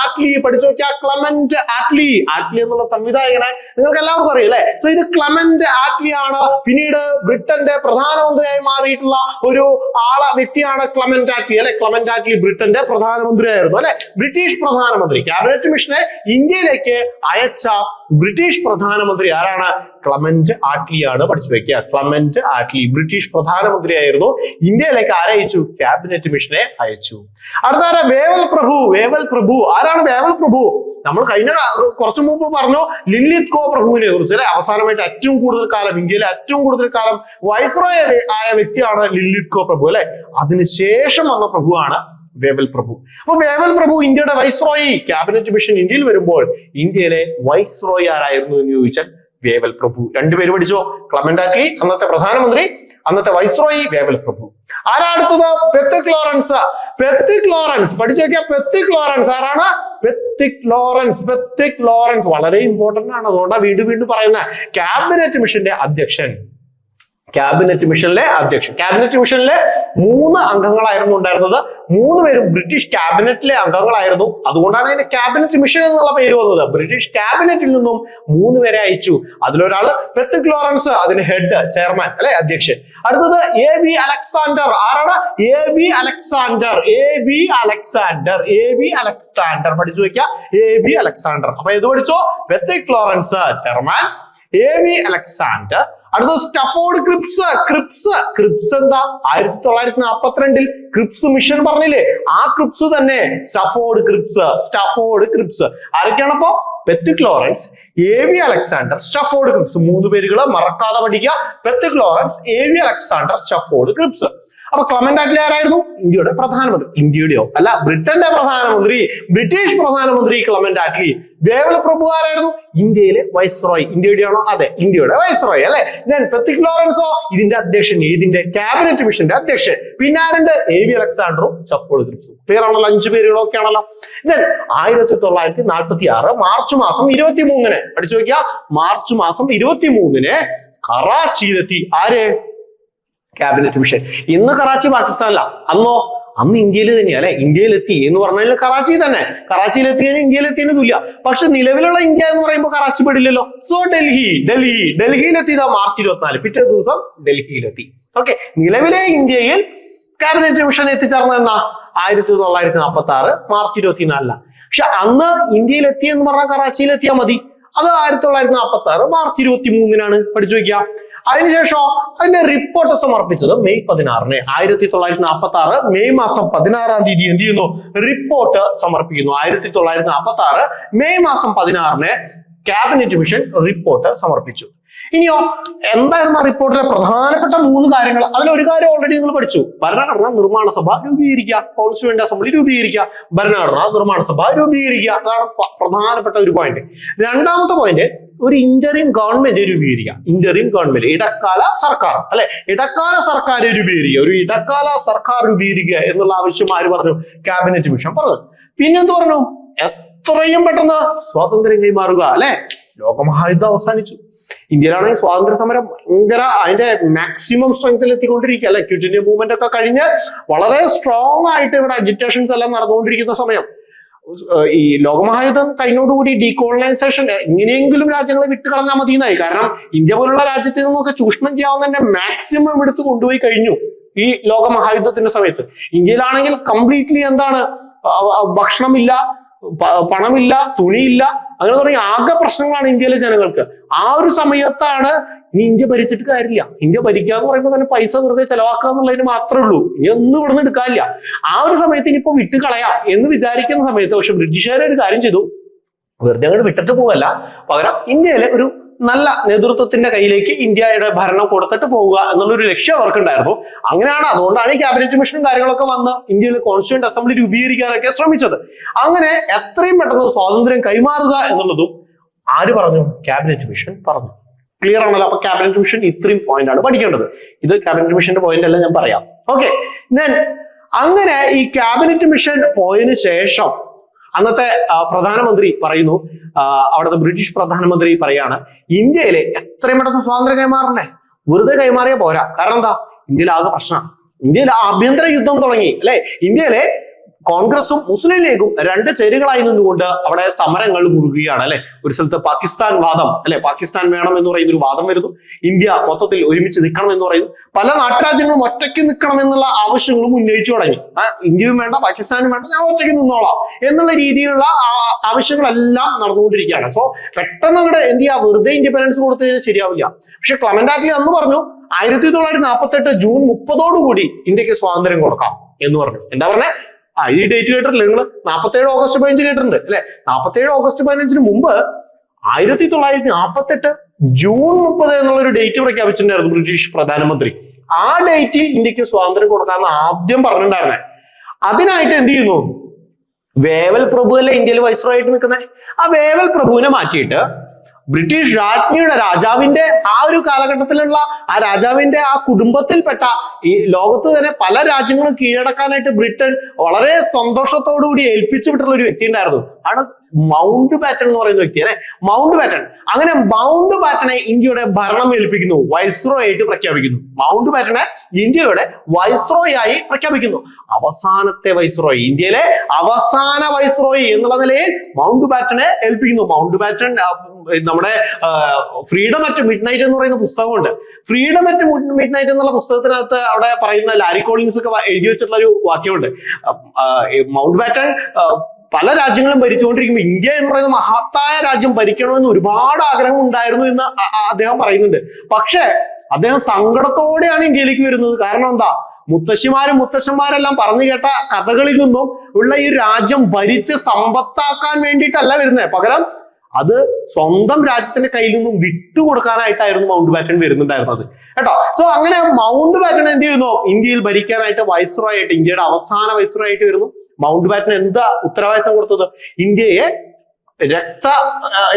ആറ്റ്ലി പഠിച്ചു നോക്കിയാൽ. ക്ലമന്റ് ആറ്റ്ലി എന്നുള്ള സംവിധായകനെ നിങ്ങൾക്ക് എല്ലാവർക്കും അറിയാം അല്ലെ? സോ ഇത് ക്ലമന്റ് ആറ്റ്ലി ആണ്. പിന്നീട് ബ്രിട്ടന്റെ പ്രധാനമന്ത്രിയായി മാറിയിട്ടുള്ള ഒരു വ്യക്തിയാണ് ക്ലമന്റ് ആറ്റ്ലി അല്ലെ? ക്ലമന്റ് ആറ്റ്ലി ബ്രിട്ടന്റെ പ്രധാനമന്ത്രിയായിരുന്നു അല്ലെ? ബ്രിട്ടീഷ് പ്രധാനമന്ത്രി. ക്യാബിനറ്റ് മിഷനെ ഇന്ത്യയിലേക്ക് അയച്ച ബ്രിട്ടീഷ് പ്രധാനമന്ത്രി ആരാണ്? ക്ലമന്റ് ആറ്റ്ലി ആണ്. പഠിച്ചു വെക്കുക. ക്ലമന്റ് ആറ്റ്ലി ബ്രിട്ടീഷ് പ്രധാനമന്ത്രിയായിരുന്നു. ഇന്ത്യയിലേക്ക് ആരയച്ചു? ക്യാബിനറ്റ് മിഷനെ അയച്ചു. അടുത്ത വേവൽ പ്രഭു. ആരാണ് വേവൽ പ്രഭു? നമ്മൾ കഴിഞ്ഞ കുറച്ചു മുമ്പ് പറഞ്ഞു ലില്ലിത് കോ പ്രഭുവിനെ കുറിച്ച് അല്ലെ? അവസാനമായിട്ട് ഏറ്റവും കൂടുതൽ കാലം, ഇന്ത്യയിലെ ഏറ്റവും കൂടുതൽ കാലം വൈസ്രോയ ആയ വ്യക്തിയാണ് ലില്ലിത് കോ പ്രഭു അല്ലെ? അതിനുശേഷം വന്ന പ്രഭുവാണ് വേവൽ പ്രഭു. അപ്പൊ വേവൽ പ്രഭു ഇന്ത്യയുടെ വൈസ്രോയി. ക്യാബിനറ്റ് മിഷൻ ഇന്ത്യയിൽ വരുമ്പോൾ ഇന്ത്യയിലെ വൈസ്രോയി ആരായിരുന്നു എന്ന് ചോദിച്ചാൽ വേവൽ പ്രഭു. രണ്ടുപേര് പഠിച്ചോ? ക്ലമന്റ് ആറ്റ്ലി അന്നത്തെ പ്രധാനമന്ത്രി, അന്നത്തെ വൈസ്രോയി വേവൽ പ്രഭു. ആരാടുത്തത്? Pethick Lawrence. പഠിച്ചു വെക്കുക. പെത്തിക് ലോറൻസ് ആരാണ്? പെത്തിക് ലോറൻസ് വളരെ ഇമ്പോർട്ടന്റ് ആണ്. അതുകൊണ്ടാണ് വീണ്ടും പറയുന്ന ക്യാബിനറ്റ് മിഷന്റെ അധ്യക്ഷൻ. ക്യാബിനറ്റ് മിഷനിലെ 3 അംഗങ്ങളായിരുന്നു ഉണ്ടായിരുന്നത്. 3 പേരും ബ്രിട്ടീഷ് ക്യാബിനറ്റിലെ അംഗങ്ങളായിരുന്നു. അതുകൊണ്ടാണ് അതിന്റെ ക്യാബിനറ്റ് മിഷൻ എന്നുള്ള പേര് വന്നത്. ബ്രിട്ടീഷ് ക്യാബിനറ്റിൽ നിന്നും 3 പേരെ അയച്ചു. അതിലൊരാള് പെത്തിക് ലോറൻസ്, അതിന് ഹെഡ്, ചെയർമാൻ അല്ലെ, അധ്യക്ഷൻ. അടുത്തത് A.V. അലക്സാണ്ടർ. ആരാണ്? A.V. അലക്സാണ്ടർ. പഠിച്ചു വെക്കുക. A.V. അലക്സാണ്ടർ. അപ്പൊ ഇത് പഠിച്ചോ? Pethick Lawrence chairman, A.V. Alexander. അടുത്തത് സ്റ്റാഫോർഡ് ക്രിപ്സ് എന്താ? 1942 ക്രിപ്സ് മിഷൻ പറഞ്ഞില്ലേ? ആ ക്രിപ്സ് തന്നെ സ്റ്റാഫോർഡ് ക്രിപ്സ്. ആരൊക്കെയാണപ്പോ? Pethick Lawrence, A.V. Alexander, Stafford Cripps. 3 പേരുകൾ മറക്കാതെ പഠിക്കുക. Pethick Lawrence, A.V. Alexander, Stafford Cripps. അപ്പൊ ക്ലമന്റ് ആറ്റ്ലി ആരായിരുന്നു? ഇന്ത്യയുടെ പ്രധാനമന്ത്രി. ഇന്ത്യയുടെയോ അല്ല, ബ്രിട്ടന്റെ പ്രധാനമന്ത്രി, ബ്രിട്ടീഷ് പ്രധാനമന്ത്രി ക്ലമന്റ് ആറ്റ്ലി. വേവൽ പ്രഭു ആരായിരുന്നു? ഇന്ത്യയിലെ വൈസ്രോയി. ഇന്ത്യയുടെയാണോ? അതെ, ഇന്ത്യയുടെ വൈസ്രോയി അല്ലെ? ഞാൻ പെത്തിക് ലോറൻസോ ഇതിന്റെ അധ്യക്ഷൻ, ഇതിന്റെ ക്യാബിനറ്റ് മിഷന്റെ അധ്യക്ഷൻ. പിന്നെ ആരുണ്ട്? A.V. അലക്സാണ്ടറും സ്റ്റാഫോർഡ് ക്രിപ്സും. ക്ലിയർ ആണല്ലോ? 5 പേരുകളൊക്കെ ആണല്ലോ. 1946 മാർച്ച് മാസം 23 പഠിച്ചു നോക്കിയ. മാർച്ച് മാസം 23 കറാച്ചിയിലെത്തി ആര്? Cabinet mission. ഇന്ന് കറാച്ചി പാകിസ്ഥാനല്ല. അന്ന് ഇന്ത്യയിൽ തന്നെയാ അല്ലെ, ഇന്ത്യയിലെത്തി എന്ന് പറഞ്ഞാൽ കറാച്ചി തന്നെ, കറാച്ചിയിൽ എത്തിയാൽ ഇന്ത്യയിൽ എത്തിയെന്ന് തുല്യ. പക്ഷെ നിലവിലുള്ള ഇന്ത്യ എന്ന് പറയുമ്പോൾ കറാച്ചി പെടില്ലല്ലോ. സോ ഡൽഹിയിലെത്തിയതാ മാർച്ച് 24, പിറ്റേ ദിവസം ഡൽഹിയിലെത്തി. ഓക്കെ, നിലവിലെ ഇന്ത്യയിൽ ക്യാബിനറ്റ് മിഷൻ എത്തിച്ചേർന്ന എന്നാ 1946 മാർച്ച് 24. പക്ഷെ അന്ന് ഇന്ത്യയിൽ എത്തിയെന്ന് പറഞ്ഞാൽ കറാച്ചിയിൽ എത്തിയാൽ മതി. അത് 1946 മാർച്ച് 23 പഠിച്ചു വയ്ക്കുക. അതിനുശേഷം അതിന്റെ റിപ്പോർട്ട് സമർപ്പിച്ചത് മെയ് 16. 1946 മെയ് മാസം 16 തീയതി എന്ത് ചെയ്യുന്നു? റിപ്പോർട്ട് സമർപ്പിക്കുന്നു. 1946 മെയ് മാസം 16 ക്യാബിനറ്റ് മിഷൻ റിപ്പോർട്ട് സമർപ്പിച്ചു. ഇനിയോ എന്തായിരുന്നു ആ റിപ്പോർട്ടിലെ പ്രധാനപ്പെട്ട 3 കാര്യങ്ങൾ? അതിലൊരു കാര്യം ഓൾറെഡി നിങ്ങൾ പഠിച്ചു. ഭരണഘടനാ നിർമ്മാണ സഭ രൂപീകരിക്കുക, കോൺസ്റ്റിറ്റ്യൂവന്റ് അസംബ്ലി രൂപീകരിക്കുക, ഭരണഘടനാ നിർമ്മാണ സഭ രൂപീകരിക്കുക. അതാണ് പ്രധാനപ്പെട്ട ഒരു പോയിന്റ്. രണ്ടാമത്തെ പോയിന്റ്, ഒരു ഇന്ററിം ഗവൺമെന്റ് രൂപീകരിക്കുക. ഇന്ററിം ഗവൺമെന്റ്, ഇടക്കാല സർക്കാർ അല്ലെ, ഇടക്കാല സർക്കാർ രൂപീകരിക്കുക. ഒരു ഇടക്കാല സർക്കാർ രൂപീകരിക്കുക എന്നുള്ള ആവശ്യം ആര് പറഞ്ഞു? ക്യാബിനറ്റ് മിഷൻ പറഞ്ഞു. പിന്നെന്ത് പറഞ്ഞു? എത്രയും പെട്ടെന്ന് സ്വാതന്ത്ര്യം കൈമാറുക അല്ലെ. ലോകമഹായുദ്ധം അവസാനിച്ചു. ഇന്ത്യയിലാണെങ്കിൽ സ്വാതന്ത്ര്യ സമരം ഭയങ്കര അതിന്റെ മാക്സിമം സ്ട്രെങ്ത്തിൽ എത്തിക്കൊണ്ടിരിക്കുക അല്ലെ. ക്വിറ്റ് ഇന്ത്യ മൂവ്മെന്റ് ഒക്കെ കഴിഞ്ഞ് വളരെ സ്ട്രോങ് ആയിട്ട് ഇവിടെ അജിറ്റേഷൻസ് എല്ലാം നടന്നുകൊണ്ടിരിക്കുന്ന സമയം. ഈ ലോകമഹായുദ്ധം കഴിഞ്ഞോടുകൂടി ഡീകോളനൈസേഷൻ എങ്ങനെയെങ്കിലും രാജ്യങ്ങളെ വിട്ടുകളഞ്ഞാൽ മതി എന്നായി. കാരണം ഇന്ത്യ പോലുള്ള രാജ്യത്തിൽ നിന്നൊക്കെ ചൂഷണം ചെയ്യാവുന്നതിന്റെ മാക്സിമം എടുത്ത് കൊണ്ടുപോയി കഴിഞ്ഞു ഈ ലോകമഹായുദ്ധത്തിന്റെ സമയത്ത്. ഇന്ത്യയിലാണെങ്കിൽ കംപ്ലീറ്റ്ലി എന്താണ്, ഭക്ഷണമില്ല, പണമില്ല, തുണിയില്ല, അങ്ങനെ തുടങ്ങി ആകെ പ്രശ്നങ്ങളാണ് ഇന്ത്യയിലെ ജനങ്ങൾക്ക്. ആ ഒരു സമയത്താണ് ഇനി ഇന്ത്യ ഭരിച്ചിട്ട് കാര്യമില്ല. ഇന്ത്യ ഭരിക്കുക എന്ന് പറയുമ്പോൾ തന്നെ പൈസ വെറുതെ ചെലവാക്കുക എന്നുള്ളതിന് മാത്രമേ ഉള്ളൂ. ഇനി ഒന്നും ഇവിടുന്ന് എടുക്കാനില്ല. ആ ഒരു സമയത്ത് ഇനിയിപ്പോ വിട്ടുകളയാം എന്ന് വിചാരിക്കുന്ന സമയത്ത് പക്ഷെ ബ്രിട്ടീഷുകാർ ഒരു കാര്യം ചെയ്തു. വെറുതെ അങ്ങോട്ട് വിട്ടിട്ട് പോവല്ല, പകരം ഇന്ത്യയിലെ ഒരു നല്ല നേതൃത്വത്തിന്റെ കയ്യിലേക്ക് ഇന്ത്യയുടെ ഭരണം കൊടുത്തിട്ട് പോവുക എന്നുള്ളൊരു ലക്ഷ്യം അവർക്കുണ്ടായിരുന്നു. അങ്ങനെയാണ്, അതുകൊണ്ടാണ് ഈ ക്യാബിനറ്റ് മിഷനും കാര്യങ്ങളൊക്കെ വന്ന് ഇന്ത്യയിൽ കോൺസ്റ്റിറ്റ്യൂവന്റ് അസംബ്ലി രൂപീകരിക്കാനൊക്കെ ശ്രമിച്ചത്. അങ്ങനെ എത്രയും പെട്ടെന്ന് സ്വാതന്ത്ര്യം കൈമാറുക എന്നുള്ളതും ആര് പറഞ്ഞു? ക്യാബിനറ്റ് മിഷൻ പറഞ്ഞു. ക്ലിയർ ആണല്ലോ. അപ്പൊ ക്യാബിനറ്റ് മിഷൻ ഇത്രയും പോയിന്റ് ആണ് പഠിക്കേണ്ടത്. ഇത് ക്യാബിനറ്റ് മിഷന്റെ പോയിന്റ് അല്ല, ഞാൻ പറയാം. ഓക്കെ, അങ്ങനെ ഈ ക്യാബിനറ്റ് മിഷൻ പോയതിനു ശേഷം അന്നത്തെ പ്രധാനമന്ത്രി പറയുന്നു, അവിടുത്തെ ബ്രിട്ടീഷ് പ്രധാനമന്ത്രി പറയാണ്, ഇന്ത്യയിലെ എത്രയും പെട്ടെന്ന് സ്വാതന്ത്ര്യം കൈമാറണ്ടേ, വെറുതെ കൈമാറിയ പോരാ. കാരണം എന്താ? ഇന്ത്യയിൽ ആകെ പ്രശ്നമാണ്. ഇന്ത്യയിൽ ആഭ്യന്തര യുദ്ധം തുടങ്ങി അല്ലെ. ഇന്ത്യയിലെ കോൺഗ്രസും മുസ്ലിം ലീഗും 2 ചേരികളായി നിന്നുകൊണ്ട് അവിടെ സമരങ്ങൾ മുറുകുകയാണ് അല്ലെ. ഒരു സ്ഥലത്ത് പാകിസ്ഥാൻ വാദം അല്ലെ, പാകിസ്ഥാൻ വേണം എന്ന് പറയുന്ന ഒരു വാദം വരുന്നു. ഇന്ത്യ മൊത്തത്തിൽ ഒരുമിച്ച് നിൽക്കണം എന്ന് പറയുന്നു. പല നാട്ടുരാജ്യങ്ങളും ഒറ്റയ്ക്ക് നിൽക്കണം എന്നുള്ള ആവശ്യങ്ങളും ഉന്നയിച്ചു തുടങ്ങി. ഇന്ത്യയും വേണ്ട, പാകിസ്ഥാനും വേണ്ട, ഞാൻ ഒറ്റയ്ക്ക് നിന്നോളാം എന്നുള്ള രീതിയിലുള്ള ആവശ്യങ്ങളെല്ലാം നടന്നുകൊണ്ടിരിക്കുകയാണ്. സോ പെട്ടെന്ന് അങ്ങോട്ട് എന്ത് ചെയ്യാ, വെറുതെ ഇൻഡിപെൻഡൻസ് കൊടുത്തതിന് ശരിയാവില്ല. പക്ഷെ ക്ലെമന്റ് ആറ്റ്ലി അന്ന് പറഞ്ഞു 1948 ജൂൺ 30 ഇന്ത്യക്ക് സ്വാതന്ത്ര്യം കൊടുക്കാം എന്ന് പറഞ്ഞു. എന്താ പറഞ്ഞേ? ഈ ഡേറ്റ് കേട്ടിട്ടില്ല നിങ്ങൾ? 47 ഓഗസ്റ്റ് 15 കേട്ടിട്ടുണ്ട് അല്ലെ. 47 ഓഗസ്റ്റ് 15 മുമ്പ് 1948 ജൂൺ 30 എന്നുള്ളൊരു ഡേറ്റ് പ്രഖ്യാപിച്ചിട്ടുണ്ടായിരുന്നു ബ്രിട്ടീഷ് പ്രധാനമന്ത്രി. ആ ഡേറ്റിൽ ഇന്ത്യക്ക് സ്വാതന്ത്ര്യം കൊടുക്കാമെന്ന് ആദ്യം പറഞ്ഞിട്ടുണ്ടായിരുന്നേ. അതിനായിട്ട് എന്ത് ചെയ്യുന്നു? വേവൽ പ്രഭു അല്ലെ ഇന്ത്യയിൽ വൈസ്രോയി ആയിട്ട് നിൽക്കുന്നത്. ആ വേവൽ പ്രഭുവിനെ മാറ്റിയിട്ട് ബ്രിട്ടീഷ് രാജാവിന്റെ ആ ഒരു കാലഘട്ടത്തിലുള്ള ആ രാജാവിന്റെ ആ കുടുംബത്തിൽപ്പെട്ട ഈ ലോകത്ത് തന്നെ പല രാജ്യങ്ങളും കീഴടക്കാനായിട്ട് ബ്രിട്ടൻ വളരെ സന്തോഷത്തോടുകൂടി ഏൽപ്പിച്ചു വിട്ടുള്ള ഒരു വ്യക്തി ഉണ്ടായിരുന്നു. ആണ് മൗണ്ട് ബാറ്റൺ എന്ന് പറയുന്ന വ്യക്തി അല്ലെ. Mountbatten. അങ്ങനെ മൗണ്ട് ബാറ്റനെ ഇന്ത്യയുടെ ഭരണം ഏൽപ്പിക്കുന്നു, വൈസ്രോയി ആയിട്ട് പ്രഖ്യാപിക്കുന്നു. മൗണ്ട് ബാറ്റനെ ഇന്ത്യയുടെ വൈസ്രോയി ആയി പ്രഖ്യാപിക്കുന്നു. അവസാനത്തെ വൈസ്രോയി, ഇന്ത്യയിലെ അവസാന വൈസ്രോയി എന്നുള്ള നിലയിൽ മൗണ്ട് ബാറ്റനെ ഏൽപ്പിക്കുന്നു. മൗണ്ട് ബാറ്റൺ നമ്മുടെ ഫ്രീഡം അറ്റ് മിഡ് നൈറ്റ് എന്ന് പറയുന്ന പുസ്തകമുണ്ട്. ഫ്രീഡം അറ്റ് മിഡ് നൈറ്റ് എന്നുള്ള പുസ്തകത്തിനകത്ത് അവിടെ പറയുന്ന ലാരി കോളിൻസ് ഒക്കെ എഴുതി വെച്ചിട്ടുള്ള ഒരു വാക്യമുണ്ട്. മൗണ്ട് ബാറ്റൺ പല രാജ്യങ്ങളും ഭരിച്ചുകൊണ്ടിരിക്കുമ്പോൾ ഇന്ത്യ എന്ന് പറയുന്ന മഹത്തായ രാജ്യം ഭരിക്കണമെന്ന് ഒരുപാട് ആഗ്രഹം ഉണ്ടായിരുന്നു എന്ന് അദ്ദേഹം പറയുന്നുണ്ട്. പക്ഷെ അദ്ദേഹം സങ്കടത്തോടെയാണ് ഇന്ത്യയിലേക്ക് വരുന്നത്. കാരണം എന്താ? മുത്തശ്ശിമാരും മുത്തശ്ശന്മാരെല്ലാം പറഞ്ഞു കേട്ട കഥകളിൽ നിന്നും ഉള്ള ഈ രാജ്യം ഭരിച്ച് സമ്പത്താക്കാൻ വേണ്ടിയിട്ടല്ല വരുന്നത്. പകരം അത് സ്വന്തം രാജ്യത്തിന്റെ കയ്യിൽ നിന്നും വിട്ടുകൊടുക്കാനായിട്ടായിരുന്നു മൗണ്ട് ബാറ്റൺ വരുന്നുണ്ടായിരുന്നത് കേട്ടോ. സോ അങ്ങനെ മൗണ്ട് ബാറ്റൺ എന്ത് ചെയ്യുന്നു? ഇന്ത്യയിൽ ഭരിക്കാനായിട്ട് വൈസ്രോയി ആയിട്ട്, ഇന്ത്യയുടെ അവസാന വൈസ്രോയി ആയിട്ട് വരുന്നു. മൗണ്ട് ബാറ്റൺ എന്താ ഉത്തരവാദിത്തം കൊടുത്തത്? ഇന്ത്യയെ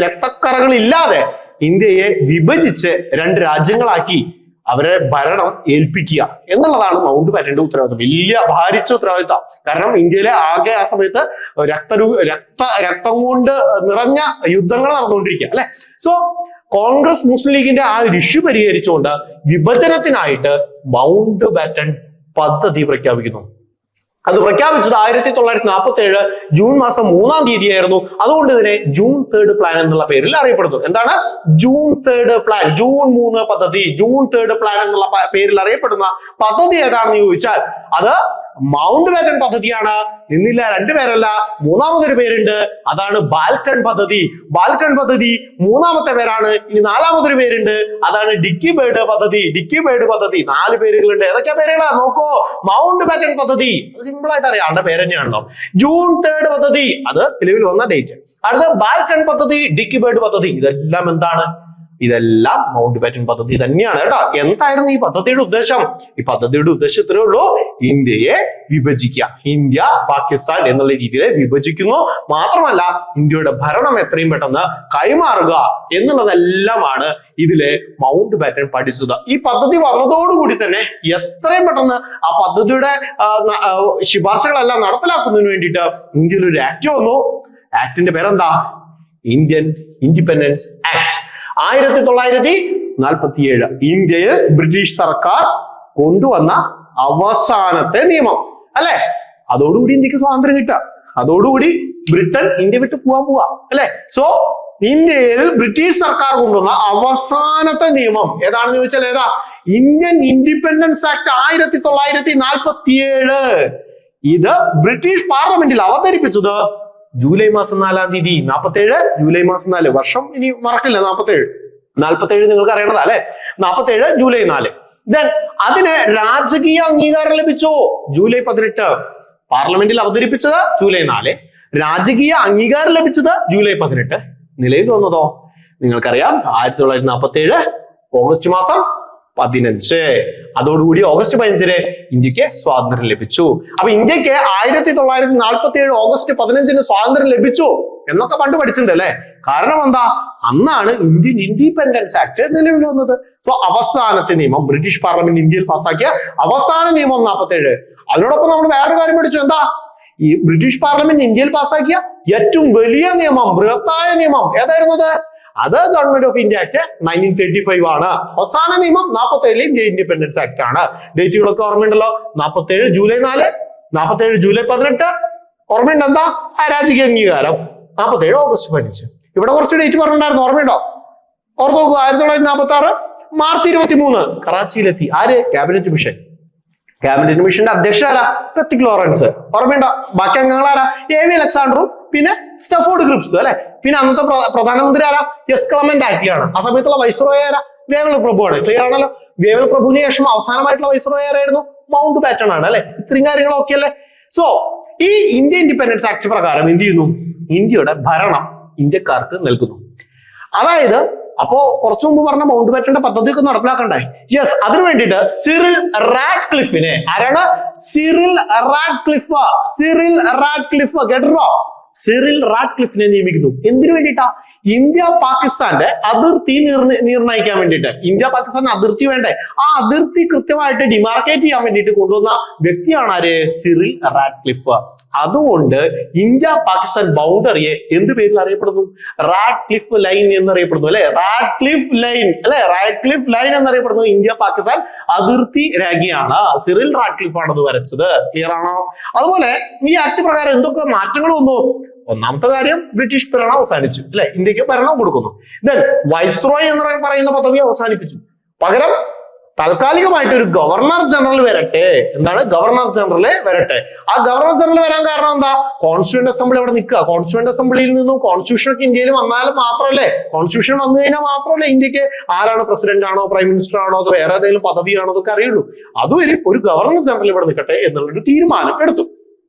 രക്തക്കറകളില്ലാതെ ഇന്ത്യയെ വിഭജിച്ച് 2 രാജ്യങ്ങളാക്കി അവരെ ഭരണം ഏൽപ്പിക്കുക എന്നുള്ളതാണ് മൗണ്ട് ബാറ്റന്റെ ഉത്തരവാദിത്വം. വലിയ ഭാരിച്ച ഉത്തരവാദിത്തം. കാരണം ഇന്ത്യയിലെ ആകെ ആ സമയത്ത് രക്തം കൊണ്ട് നിറഞ്ഞ യുദ്ധങ്ങൾ നടന്നുകൊണ്ടിരിക്കുക അല്ലെ. സോ കോൺഗ്രസ് മുസ്ലിം ലീഗിന്റെ ആ ഒരു ഇഷ്യൂ പരിഹരിച്ചുകൊണ്ട് വിഭജനത്തിനായിട്ട് മൗണ്ട് ബാറ്റൺ പദ്ധതി പ്രഖ്യാപിക്കുന്നു. അത് പ്രഖ്യാപിച്ചത് 1947 ജൂൺ മാസം 3-ാം തീയതിയായിരുന്നു. അതുകൊണ്ട് ഇതിനെ ജൂൺ 3rd പ്ലാൻ എന്നുള്ള പേരിൽ അറിയപ്പെടുന്നു. എന്താണ് ജൂൺ 3rd പ്ലാൻ? ജൂൺ 3 പദ്ധതി, ജൂൺ 3rd പ്ലാൻ എന്നുള്ള പേരിൽ അറിയപ്പെടുന്ന പദ്ധതി ഏതാണെന്ന് ചോദിച്ചാൽ അത് മൗണ്ട് ബാറ്റൺ പദ്ധതിയാണ്. നിന്നില്ല, രണ്ടുപേരല്ല, മൂന്നാമതൊരു പേരുണ്ട്. അതാണ് ബാൽക്കൺ പദ്ധതി. ബാൽക്കൺ പദ്ധതി മൂന്നാമത്തെ പേരാണ്. ഇനി നാലാമതൊരു പേരുണ്ട്, അതാണ് ഡിക്കി ബേർഡ് പദ്ധതി. ഡിക്കി ബേർഡ് പദ്ധതി 4 പേരുകളുണ്ട്. ഏതൊക്കെയാ പേരുകളാ നോക്കോ? മൗണ്ട് ബാറ്റൺ പദ്ധതി, അത് സിമ്പിൾ ആയിട്ട് അറിയാം, ആളുടെ പേര് തന്നെയാണല്ലോ. ജൂൺ 3rd പദ്ധതി, അത് നിലവിൽ വന്ന ഡേറ്റ്. അടുത്ത ബാൽക്കൺ പദ്ധതി, ഡിക്കി ബേർഡ് പദ്ധതി. ഇതെല്ലാം എന്താണ്? ഇതെല്ലാം മൗണ്ട് ബാറ്റൺ പദ്ധതി തന്നെയാണ് കേട്ടോ. എന്തായിരുന്നു ഈ പദ്ധതിയുടെ ഉദ്ദേശം? ഈ പദ്ധതിയുടെ ഉദ്ദേശം ഇത്രയേ ഉള്ളൂ: ഇന്ത്യയെ വിഭജിക്കുക. ഇന്ത്യ പാകിസ്ഥാൻ എന്നുള്ള രീതിയിൽ വിഭജിക്കുന്നു. മാത്രമല്ല ഇന്ത്യയുടെ ഭരണം എത്രയും പെട്ടെന്ന് കൈമാറുക എന്നുള്ളതെല്ലാമാണ് ഇതിലെ മൗണ്ട് ബാറ്റൺ പഠിച്ചത്. ഈ പദ്ധതി വന്നതോടുകൂടി തന്നെ എത്രയും പെട്ടെന്ന് ആ പദ്ധതിയുടെ ശുപാർശകളെല്ലാം നടപ്പിലാക്കുന്നതിന് വേണ്ടിയിട്ട് ഇന്ത്യയിൽ ഒരു ആക്ട് വന്നു. ആക്ടിന്റെ പേരെന്താ? Indian independence act. 1947 ഇന്ത്യയിൽ ബ്രിട്ടീഷ് സർക്കാർ കൊണ്ടുവന്ന അവസാനത്തെ നിയമം അല്ലെ. അതോടുകൂടി ഇന്ത്യക്ക് സ്വാതന്ത്ര്യം കിട്ടുക. അതോടുകൂടി ബ്രിട്ടൻ ഇന്ത്യ വിട്ട് പോവാ അല്ലെ. സോ ഇന്ത്യയിൽ ബ്രിട്ടീഷ് സർക്കാർ കൊണ്ടുവന്ന അവസാനത്തെ നിയമം ഏതാണെന്ന് ചോദിച്ചാൽ ഏതാ? Indian independence act 1947. ഇത് ബ്രിട്ടീഷ് പാർലമെന്റിൽ അവതരിപ്പിച്ചത് ജൂലൈ മാസം 4-ാം തീയതി. 47 ജൂലൈ മാസം 4, വർഷം ഇനി മറക്കില്ല. 47 നിങ്ങൾക്ക് അറിയണതാ അല്ലെ. 47 ജൂലൈ 4. ദെൻ അതിന് രാജകീയ അംഗീകാരം ലഭിച്ചു ജൂലൈ 18. പാർലമെന്റിൽ അവതരിപ്പിച്ചത് ജൂലൈ 4, രാജകീയ അംഗീകാരം ലഭിച്ചത് ജൂലൈ 18. നിലയിൽ വന്നതോ നിങ്ങൾക്കറിയാം 1947 ഓഗസ്റ്റ് മാസം 15. അതോടുകൂടി ഓഗസ്റ്റ് 15 ഇന്ത്യക്ക് സ്വാതന്ത്ര്യം ലഭിച്ചു. അപ്പൊ ഇന്ത്യക്ക് 1947 ഓഗസ്റ്റ് 15 സ്വാതന്ത്ര്യം ലഭിച്ചു എന്നൊക്കെ പണ്ട് പഠിച്ചിട്ടുണ്ട് അല്ലെ. കാരണം എന്താ? അന്നാണ് ഇന്ത്യൻ ഇൻഡിപെൻഡൻസ് ആക്ട് നിലവിൽ വന്നത്. സോ അവസാനത്തെ നിയമം ബ്രിട്ടീഷ് പാർലമെന്റ് ഇന്ത്യയിൽ പാസ്സാക്കിയ അവസാന നിയമം 47. അതിനോടൊപ്പം നമ്മൾ വേറൊരു കാര്യം പഠിച്ചു. എന്താ? ഈ ബ്രിട്ടീഷ് പാർലമെന്റ് ഇന്ത്യയിൽ പാസ്സാക്കിയ ഏറ്റവും വലിയ നിയമം, ബൃഹത്തായ നിയമം ഏതായിരുന്നു? അത് ഗവൺമെന്റ് ഓഫ് ഇന്ത്യ ആക്ട് 1935 ആണ്. അവസാന നിയമം 47 ഇന്ത്യ ഇൻഡിപെൻഡൻസ് ആക്ട് ആണ്. ഡേറ്റുകളൊക്കെ ഓർമ്മയുണ്ടല്ലോ. 47 ജൂലൈ 4, 47 ജൂലൈ 18. ഓർമ്മയുണ്ട് എന്താ? രാജകീയ അംഗീകാരം 47 ഓഗസ്റ്റ് 15. ഇവിടെ കുറച്ച് ഡേറ്റ് പറഞ്ഞിട്ടുണ്ടായിരുന്നു, ഓർമ്മയുണ്ടോ? ഓർത്ത് നോക്കുക. 1946 മാർച്ച് 23 കറാച്ചിയിലെത്തി. ആര്? Cabinet mission. ക്യാബിനറ്റ് മിഷന്റെ അധ്യക്ഷൻ ആരാ? പ്രത്തിക് ലോറൻസ്. ഓർമ്മയുണ്ടോ? ബാക്കി അംഗങ്ങൾ ആരാ? എ.വി. അലക്സാണ്ടറും പിന്നെ സ്റ്റഫോർഡ് ക്രിപ്സ് അല്ലെ. പിന്നെ അന്നത്തെ പ്രധാനമന്ത്രി ആരാ? എസ് ക്ലമന്റ് ആറ്റ്ലിയാണ്. ആ സമയത്തുള്ള വൈസ്രോയി ആരാ? വേവൽ പ്രഭുവാണ്. ക്ലിയർ ആണല്ലോ. വേവൽ പ്രഭുവിന് ശേഷം അവസാനമായിട്ടുള്ള വൈസ്രോയി ആരായിരുന്നു? മൗണ്ട് ബാറ്റൺ ആണ് അല്ലെ. ഇത്രയും കാര്യങ്ങളൊക്കെ അല്ലേ. സോ ഈ ഇന്ത്യ ഇൻഡിപെൻഡൻസ് ആക്ട് പ്രകാരം എന്ത് ചെയ്യുന്നു? ഇന്ത്യയുടെ ഭരണം ഇന്ത്യക്കാർക്ക് നൽകുന്നു. അതായത് അപ്പോ കുറച്ചു മുമ്പ് പറഞ്ഞ മൗണ്ട് ബാറ്റന്റെ പദ്ധതിയൊക്കെ നടപ്പിലാക്കണ്ടേ? യെസ്, അതിനു വേണ്ടിയിട്ട് സിറിൽ റാഡ്ക്ലിഫിനെ, ആരാണ്? Cyril Radcliffe. സിറിൽ റാഡ്ക്ലിഫ് കേട്ടോ. സിറിൽ റാഡ്ക്ലിഫിനെ നിയമിക്കുന്നു. എന്തിനു വേണ്ടിയിട്ടാ? ഇന്ത്യ പാകിസ്ഥാന്റെ അതിർത്തി നിർണ്ണയിക്കാൻ വേണ്ടിയിട്ട്. ഇന്ത്യ പാകിസ്ഥാൻ അതിർത്തി വേണ്ടേ? ആ അതിർത്തി കൃത്യമായിട്ട് ഡിമാർക്കേറ്റ് ചെയ്യാൻ വേണ്ടിയിട്ട് കൊണ്ടുവന്ന വ്യക്തിയാണ് ആര്? Cyril Radcliffe. അതുകൊണ്ട് ഇന്ത്യ പാകിസ്ഥാൻ ബൗണ്ടറിയെ എന്ത് പേരിൽ അറിയപ്പെടുന്നു? റാഡ്ക്ലിഫ് ലൈൻ എന്നറിയപ്പെടുന്നു അല്ലെ. റാഡ്ക്ലിഫ് ലൈൻ അല്ലെ. റാഡ്ക്ലിഫ് ലൈൻ എന്നറിയപ്പെടുന്നത് ഇന്ത്യ പാകിസ്ഥാൻ അതിർത്തി രേഖയാണ്. സിറിൽ റാഡ്ക്ലിഫ് ആണ് അത് വരച്ചത്. ക്ലിയർ ആണോ? അതുപോലെ ഈ ആക്ട് പ്രകാരം എന്തൊക്കെ മാറ്റങ്ങൾ വന്നു? ഒന്നാമത്തെ കാര്യം, ബ്രിട്ടീഷ് ഭരണം അവസാനിച്ചു അല്ലെ. ഇന്ത്യക്ക് ഭരണം കൊടുക്കുന്നു. ദെൻ വൈസ്രോയ് എന്ന് പറയുന്ന പദവി അവസാനിപ്പിച്ചു. പകരം താൽക്കാലികമായിട്ട് ഒരു ഗവർണർ ജനറൽ വരട്ടെ. എന്താണ്? ഗവർണർ ജനറൽ വരട്ടെ. ആ ഗവർണർ ജനറൽ വരാൻ കാരണം എന്താ? കോൺസ്റ്റിറ്റ്യൂന്റ് അസംബ്ലി അവിടെ നിൽക്കുക. കോൺസ്റ്റിറ്റ്യൂന്റ് അസംബ്ലിയിൽ നിന്നും കോൺസ്റ്റിറ്റ്യൂഷൻ ഒക്കെ ഇന്ത്യയിൽ വന്നാലും മാത്രമല്ലേ, കോൺസ്റ്റിറ്റ്യൂഷൻ വന്നു കഴിഞ്ഞാൽ മാത്രമല്ലേ ഇന്ത്യക്ക് ആരാണ് പ്രസിഡന്റ് ആണോ പ്രൈം മിനിസ്റ്റർ ആണോ അത് വേറെ ഏതെങ്കിലും പദവിയാണോ അതൊക്കെ അറിയുള്ളൂ. അതുവരെ ഒരു ഗവർണർ ജനറൽ ഇവിടെ നിൽക്കട്ടെ എന്നുള്ളൊരു തീരുമാനം എടുത്തു.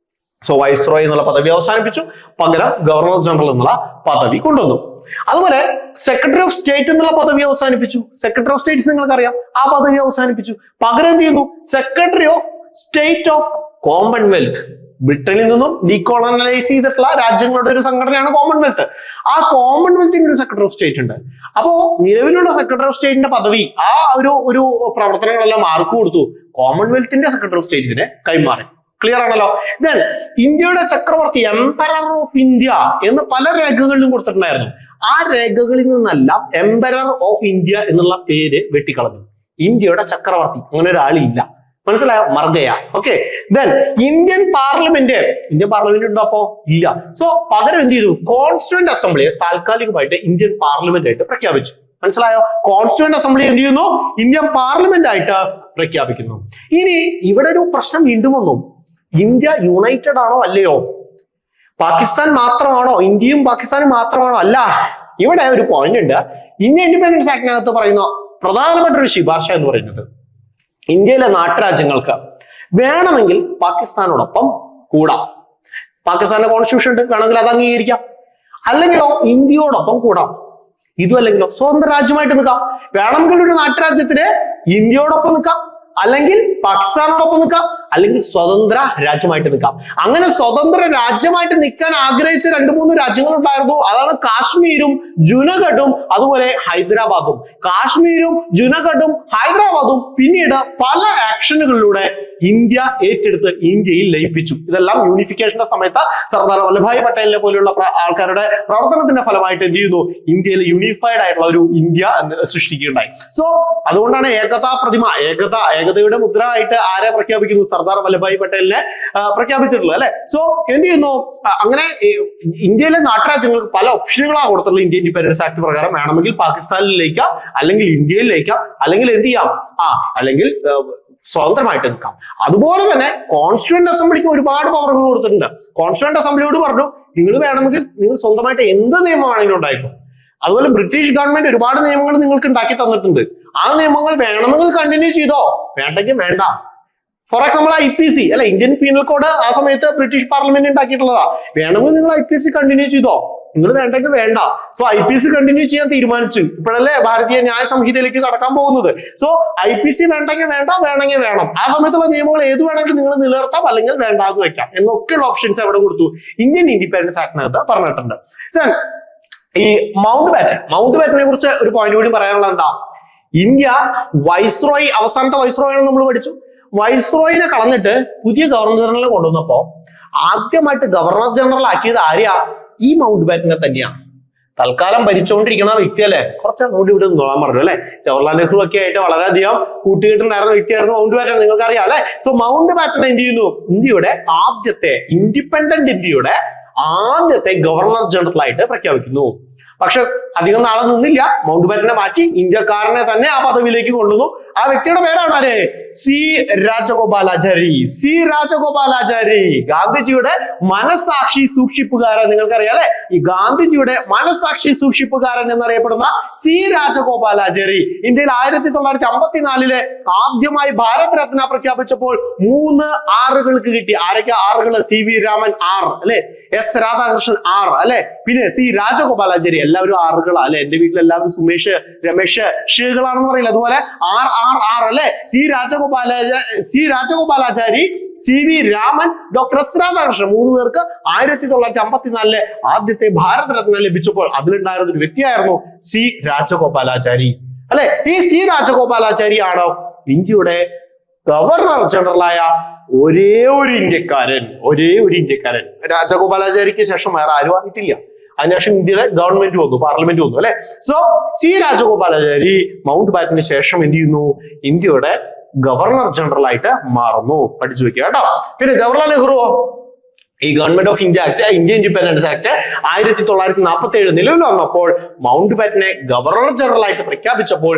സോ വൈസ്രോയ് എന്നുള്ള പദവി അവസാനിപ്പിച്ചു. പകരം ഗവർണർ ജനറൽ എന്നുള്ള പദവി കൊണ്ടുവന്നു. അതുപോലെ സെക്രട്ടറി ഓഫ് സ്റ്റേറ്റ് എന്നുള്ള പദവി അവസാനിപ്പിച്ചു. സെക്രട്ടറി ഓഫ് സ്റ്റേറ്റ്സ് നിങ്ങൾക്കറിയാം, ആ പദവി അവസാനിപ്പിച്ചു. പകരം എന്ത് ചെയ്യുന്നു? Secretary of state of Commonwealth. ബ്രിട്ടനിൽ നിന്നും ഡീകോളനൈസ് ചെയ്തിട്ടുള്ള രാജ്യങ്ങളുടെ ഒരു സംഘടനയാണ് കോമൺവെൽത്ത്. ആ കോമൺവെൽത്തിന്റെ ഒരു സെക്രട്ടറി ഓഫ് സ്റ്റേറ്റ് ഉണ്ട്. അപ്പോ നിലവിലുള്ള സെക്രട്ടറി ഓഫ് സ്റ്റേറ്റിന്റെ പദവി ആ ഒരു പ്രവർത്തനങ്ങളെല്ലാം മാർക്ക് കൊടുത്തു. കോമൺവെൽത്തിന്റെ സെക്രട്ടറി ഓഫ് സ്റ്റേറ്റിനെ കൈമാറി. ക്ലിയർ ആണല്ലോ. ദെൻ ഇന്ത്യയുടെ ചക്രവർത്തി, എംപറർ ഓഫ് ഇന്ത്യ എന്ന് പല രേഖകളിലും കൊടുത്തിട്ടുണ്ടായിരുന്നു. ആ രേഖകളിൽ നിന്നെല്ലാം എംപറർ ഓഫ് ഇന്ത്യ എന്നുള്ള പേര് വെട്ടിക്കളഞ്ഞു. ഇന്ത്യയുടെ ചക്രവർത്തി അങ്ങനെ ഒരാളില്ല. മനസ്സിലായോ? മർഗയ. ഓക്കെ, ദെൻ ഇന്ത്യൻ പാർലമെന്റ് ഉണ്ടോ? അപ്പോ ഇല്ല. സോ പകരം എന്ത് ചെയ്തു? കോൺസ്റ്റിറ്റ്യൂന്റ് അസംബ്ലിയെ താൽക്കാലികമായിട്ട് ഇന്ത്യൻ പാർലമെന്റ് ആയിട്ട് പ്രഖ്യാപിച്ചു. മനസ്സിലായോ? കോൺസ്റ്റിറ്റ്യൂന്റ് അസംബ്ലി എന്ത് ചെയ്യുന്നു? ഇന്ത്യൻ പാർലമെന്റ് ആയിട്ട് പ്രഖ്യാപിക്കുന്നു. ഇനി ഇവിടെ ഒരു പ്രശ്നം വീണ്ടും വന്നു. ഇന്ത്യ യുണൈറ്റഡ് ആണോ അല്ലയോ? പാകിസ്ഥാൻ മാത്രമാണോ? ഇന്ത്യയും പാകിസ്ഥാനും മാത്രമാണോ? അല്ല. ഇവിടെ ഒരു പോയിന്റ് ഉണ്ട്. ഇന്ത്യ ഇൻഡിപെൻഡൻസ് ആക്ടിനകത്ത് പറയുന്ന പ്രധാനപ്പെട്ട ഒരു ശുപാർശ എന്ന് പറയുന്നത് ഇന്ത്യയിലെ നാട്ടുരാജ്യങ്ങൾക്ക് വേണമെങ്കിൽ പാകിസ്ഥാനോടൊപ്പം കൂടാം. പാകിസ്ഥാന്റെ കോൺസ്റ്റിറ്റ്യൂഷൻ ഉണ്ട്, വേണമെങ്കിൽ അത് അംഗീകരിക്കാം. അല്ലെങ്കിലോ ഇന്ത്യയോടൊപ്പം കൂടാം. ഇതും അല്ലെങ്കിലോ സ്വതന്ത്ര രാജ്യമായിട്ട് നിൽക്കാം. വേണമെങ്കിൽ ഒരു നാട്ടുരാജ്യത്തിന് ഇന്ത്യയോടൊപ്പം നിൽക്കാം, അല്ലെങ്കിൽ പാകിസ്ഥാനോടൊപ്പം നിൽക്കാം, അല്ലെങ്കിൽ സ്വതന്ത്ര രാജ്യമായിട്ട് നിൽക്കാം. അങ്ങനെ സ്വതന്ത്ര രാജ്യമായിട്ട് നിൽക്കാൻ ആഗ്രഹിച്ച 2-3 രാജ്യങ്ങൾ ഉണ്ടായിരുന്നു. അതാണ് കാശ്മീരും ജുനഗഡും അതുപോലെ ഹൈദരാബാദും. കാശ്മീരും ജുനഗഡും ഹൈദരാബാദും പിന്നീട് പല ആക്ഷനുകളിലൂടെ ഇന്ത്യ ഏറ്റെടുത്ത് ഇന്ത്യയിൽ ലയിപ്പിച്ചു. ഇതെല്ലാം യൂണിഫിക്കേഷന്റെ സമയത്ത് സർദാർ വല്ലഭായ് പട്ടേലിനെ പോലെയുള്ള ആൾക്കാരുടെ പ്രവർത്തനത്തിന്റെ ഫലമായിട്ട് എന്ത് ചെയ്യുന്നു? ഇന്ത്യയിൽ യൂണിഫൈഡ് ആയിട്ടുള്ള ഒരു ഇന്ത്യ സൃഷ്ടിക്കുകയുണ്ടായി. സോ അതുകൊണ്ടാണ് ഏകതാ പ്രതിമ, ഏകതയുടെ മുദ്ര ആയിട്ട് ആരെ പ്രഖ്യാപിക്കുന്നു? സർദാർ വല്ലഭായ് പട്ടേലിനെ പ്രഖ്യാപിച്ചിട്ടുള്ളത് അല്ലെ. സോ എന്ത് ചെയ്യുന്നു? അങ്ങനെ ഇന്ത്യയിലെ നാട്ടുരാജ്യങ്ങൾക്ക് പല ഓപ്ഷനുകളാണ് കൊടുത്തിട്ടുള്ളത്. ഇന്ത്യൻ ഇൻഡിപെൻഡൻസ് ആക്ട് പ്രകാരം വേണമെങ്കിൽ പാകിസ്ഥാനിലേക്കാം, അല്ലെങ്കിൽ ഇന്ത്യയിലേക്കാം, അല്ലെങ്കിൽ എന്ത് ചെയ്യാം? അല്ലെങ്കിൽ സ്വതന്ത്രമായിട്ട് നിൽക്കാം. അതുപോലെ തന്നെ കോൺസ്റ്റിറ്റ്യൂന്റ് അസംബ്ലിക്ക് ഒരുപാട് പവറുകൾ കൊടുത്തിട്ടുണ്ട്. കോൺസ്റ്റിറ്റ്യൂന്റ് അസംബ്ലിയോട് പറഞ്ഞു, നിങ്ങൾ വേണമെങ്കിൽ നിങ്ങൾ സ്വന്തമായിട്ട് എന്ത് നിയമമാണെങ്കിലും ഉണ്ടായിരിക്കും. അതുപോലെ ബ്രിട്ടീഷ് ഗവൺമെന്റ് ഒരുപാട് നിയമങ്ങൾ നിങ്ങൾക്ക് ഉണ്ടാക്കി തന്നിട്ടുണ്ട്. ആ നിയമങ്ങൾ വേണമെങ്കിൽ കണ്ടിന്യൂ ചെയ്തോ, വേണ്ടെങ്കിൽ വേണ്ട. ഫോർ എക്സാമ്പിൾ IPC അല്ലെ, ഇന്ത്യൻ പീനൽ കോഡ് ആ സമയത്ത് ബ്രിട്ടീഷ് പാർലമെന്റ് ഉണ്ടാക്കിയിട്ടുള്ളതാ. വേണമെങ്കിൽ നിങ്ങൾ IPC കണ്ടിന്യൂ ചെയ്തോ, നിങ്ങൾ വേണ്ടെങ്കിൽ വേണ്ട. സോ IPC കണ്ടിന്യൂ ചെയ്യാൻ തീരുമാനിച്ചു. ഇപ്പോഴല്ലേ ഭാരതീയ ന്യായ സംഹിതയിലേക്ക് കടക്കാൻ പോകുന്നത്. സോ IPC വേണ്ടെങ്കിൽ വേണ്ട, വേണമെങ്കിൽ വേണം. ആ സമയത്തുള്ള നിയമങ്ങൾ ഏത് വേണമെങ്കിൽ നിങ്ങൾ നിലനിർത്താം, അല്ലെങ്കിൽ വേണ്ടാന്ന് വെക്കാം എന്നൊക്കെയുള്ള ഓപ്ഷൻസ് എവിടെ കൊടുത്തു? ഇന്ത്യൻ ഇൻഡിപെൻഡൻസ് ആക്ടിനകത്ത് പറഞ്ഞിട്ടുണ്ട്. ഈ മൗണ്ട് ബാറ്റനെ കുറിച്ച് ഒരു പോയിന്റ് കൂടി പറയാനുള്ളത് എന്താ? ഇന്ത്യ വൈസ്രോയി, അവസാനത്തെ വൈസ്രോയാണ് നമ്മൾ പഠിച്ചു. വൈസ്രോയിനെ കളഞ്ഞിട്ട് പുതിയ ഗവർണർ ജനറലിനെ കൊണ്ടുവന്നപ്പോ ആദ്യമായിട്ട് ഗവർണർ ജനറൽ ആക്കിയത് ആരെയാ? ഈ മൗണ്ട് ബാറ്റനെ തന്നെയാണ്. തൽക്കാലം ഭരിച്ചുകൊണ്ടിരിക്കുന്ന വ്യക്തി അല്ലെ, കുറച്ച് അങ്ങോട്ട് ഇവിടെ നിന്നോളാൻ പറഞ്ഞു അല്ലെ. ജവഹർലാൽ നെഹ്റു ഒക്കെ ആയിട്ട് വളരെയധികം കൂട്ടുകെട്ടുണ്ടായിരുന്ന വ്യക്തിയായിരുന്നു മൗണ്ട് ബാറ്റൻ, നിങ്ങൾക്ക് അറിയാം അല്ലെ. സോ മൗണ്ട് ബാറ്റൻ എന്ത് ചെയ്യുന്നു? ഇന്ത്യയുടെ ആദ്യത്തെ ഇൻഡിപെൻഡന്റ് ഇന്ത്യയുടെ ആദ്യത്തെ ഗവർണർ ജനറൽ ആയിട്ട് പ്രഖ്യാപിക്കുന്നു. പക്ഷെ അധികം നാളെ നിന്നില്ല. മൗണ്ട് ബാറ്റനെ മാറ്റി ഇന്ത്യക്കാരനെ തന്നെ ആ പദവിയിലേക്ക് കൊണ്ടുവന്നു. ആ വ്യക്തിയുടെ പേരാണ് ആര്? സി രാജഗോപാലാചാരി. ഗാന്ധിജിയുടെ മനസാക്ഷി സൂക്ഷിപ്പുകാരൻ, നിങ്ങൾക്കറിയാം അല്ലെ. ഈ ഗാന്ധിജിയുടെ മനസാക്ഷി സൂക്ഷിപ്പുകാരൻ എന്നറിയപ്പെടുന്ന സി രാജഗോപാലാചാരി ഇന്ത്യയിൽ 1954 ആദ്യമായി ഭാരത് രത്ന പ്രഖ്യാപിച്ചപ്പോൾ 3 ആറുകൾക്ക് കിട്ടി. ആരൊക്കെ ആറുകള്? CV രാമൻ R അല്ലെ, S രാധാകൃഷ്ണൻ R അല്ലെ, പിന്നെ സി രാജഗോപാലാചാരി. എല്ലാവരും ആറുകളാ അല്ലെ. എന്റെ വീട്ടിൽ എല്ലാവരും സുമേഷ്, രമേശ്, ഷീകളാണെന്ന് പറയില്ല. അതുപോലെ R അല്ലെ. C Rajagopalachari, CV Raman, doctor S Radhakrishnan, 3 പേർക്ക് 1954 ആദ്യത്തെ ഭാരത് രത്ന ലഭിച്ചപ്പോൾ അതിലുണ്ടായിരുന്ന ഒരു വ്യക്തിയായിരുന്നു സി രാജഗോപാലാചാരി അല്ലെ. ഈ സി രാജഗോപാലാചാരി ആണ് ഇന്ത്യയുടെ ഗവർണർ ജനറലായ ഒരേ ഒരു ഇന്ത്യക്കാരൻ. രാജഗോപാലാചാരിക്ക് ശേഷം വേറെ ആരും ആയിട്ടില്ല. അതിനുശേഷം ഇന്ത്യയിലെ ഗവൺമെന്റ് വന്നു, പാർലമെന്റ് വന്നു അല്ലെ. സോ സി രാജഗോപാലാചാരി മൗണ്ട് ബാറ്റന് ശേഷം എന്ത് ചെയ്യുന്നു? ഇന്ത്യയുടെ ഗവർണർ ജനറൽ ആയിട്ട് മാറുന്നു. പഠിച്ചു വെക്കുക കേട്ടോ. പിന്നെ ജവഹർലാൽ നെഹ്റുവോ? ഈ government of India act, Indian independence act 1947 നിലവിൽ വന്നപ്പോൾ മൗണ്ട് ബാറ്റനെ ഗവർണർ ജനറൽ ആയിട്ട് പ്രഖ്യാപിച്ചപ്പോൾ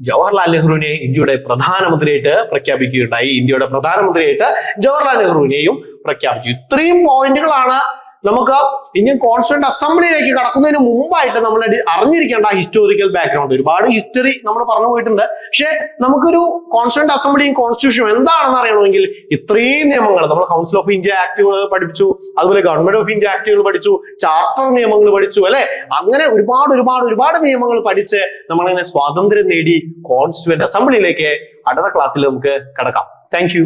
ജവഹർലാൽ നെഹ്റുവിനെ ഇന്ത്യയുടെ പ്രധാനമന്ത്രിയായിട്ട് പ്രഖ്യാപിക്കുകയുണ്ടായി. ഇന്ത്യയുടെ പ്രധാനമന്ത്രിയായിട്ട് ജവഹർലാൽ നെഹ്റുവിനെയും പ്രഖ്യാപിച്ചു. ഇത്രയും പോയിന്റുകളാണ് നമുക്ക് ഇന്ത്യൻ കോൺസ്റ്റിറ്റ്യൂന്റ് അസംബ്ലിയിലേക്ക് കടക്കുന്നതിന് മുമ്പായിട്ട് നമ്മൾ അറിഞ്ഞിരിക്കേണ്ട ഹിസ്റ്റോറിക്കൽ ബാക്ക്ഗ്രൗണ്ട്. ഒരുപാട് ഹിസ്റ്ററി നമ്മൾ പറഞ്ഞു പോയിട്ടുണ്ട്. പക്ഷെ നമുക്കൊരു കോൺസ്റ്റിറ്റ്യൂന്റ് അസംബ്ലിയും കോൺസ്റ്റിറ്റ്യൂഷനും എന്താണെന്ന് അറിയണമെങ്കിൽ ഇത്രയും നിയമങ്ങൾ നമ്മൾ കൗൺസിൽ ഓഫ് ഇന്ത്യ ആക്ടുകൾ പഠിച്ചു, അതുപോലെ ഗവൺമെന്റ് ഓഫ് ഇന്ത്യ ആക്ടുകൾ പഠിച്ചു, ചാർട്ടർ നിയമങ്ങൾ പഠിച്ചു അല്ലെ. അങ്ങനെ ഒരുപാട് നിയമങ്ങൾ പഠിച്ച് നമ്മളിങ്ങനെ സ്വാതന്ത്ര്യം നേടി കോൺസ്റ്റിറ്റ്യൂന്റ് അസംബ്ലിയിലേക്ക് അടുത്ത ക്ലാസ്സിൽ നമുക്ക് കടക്കാം. Thank you.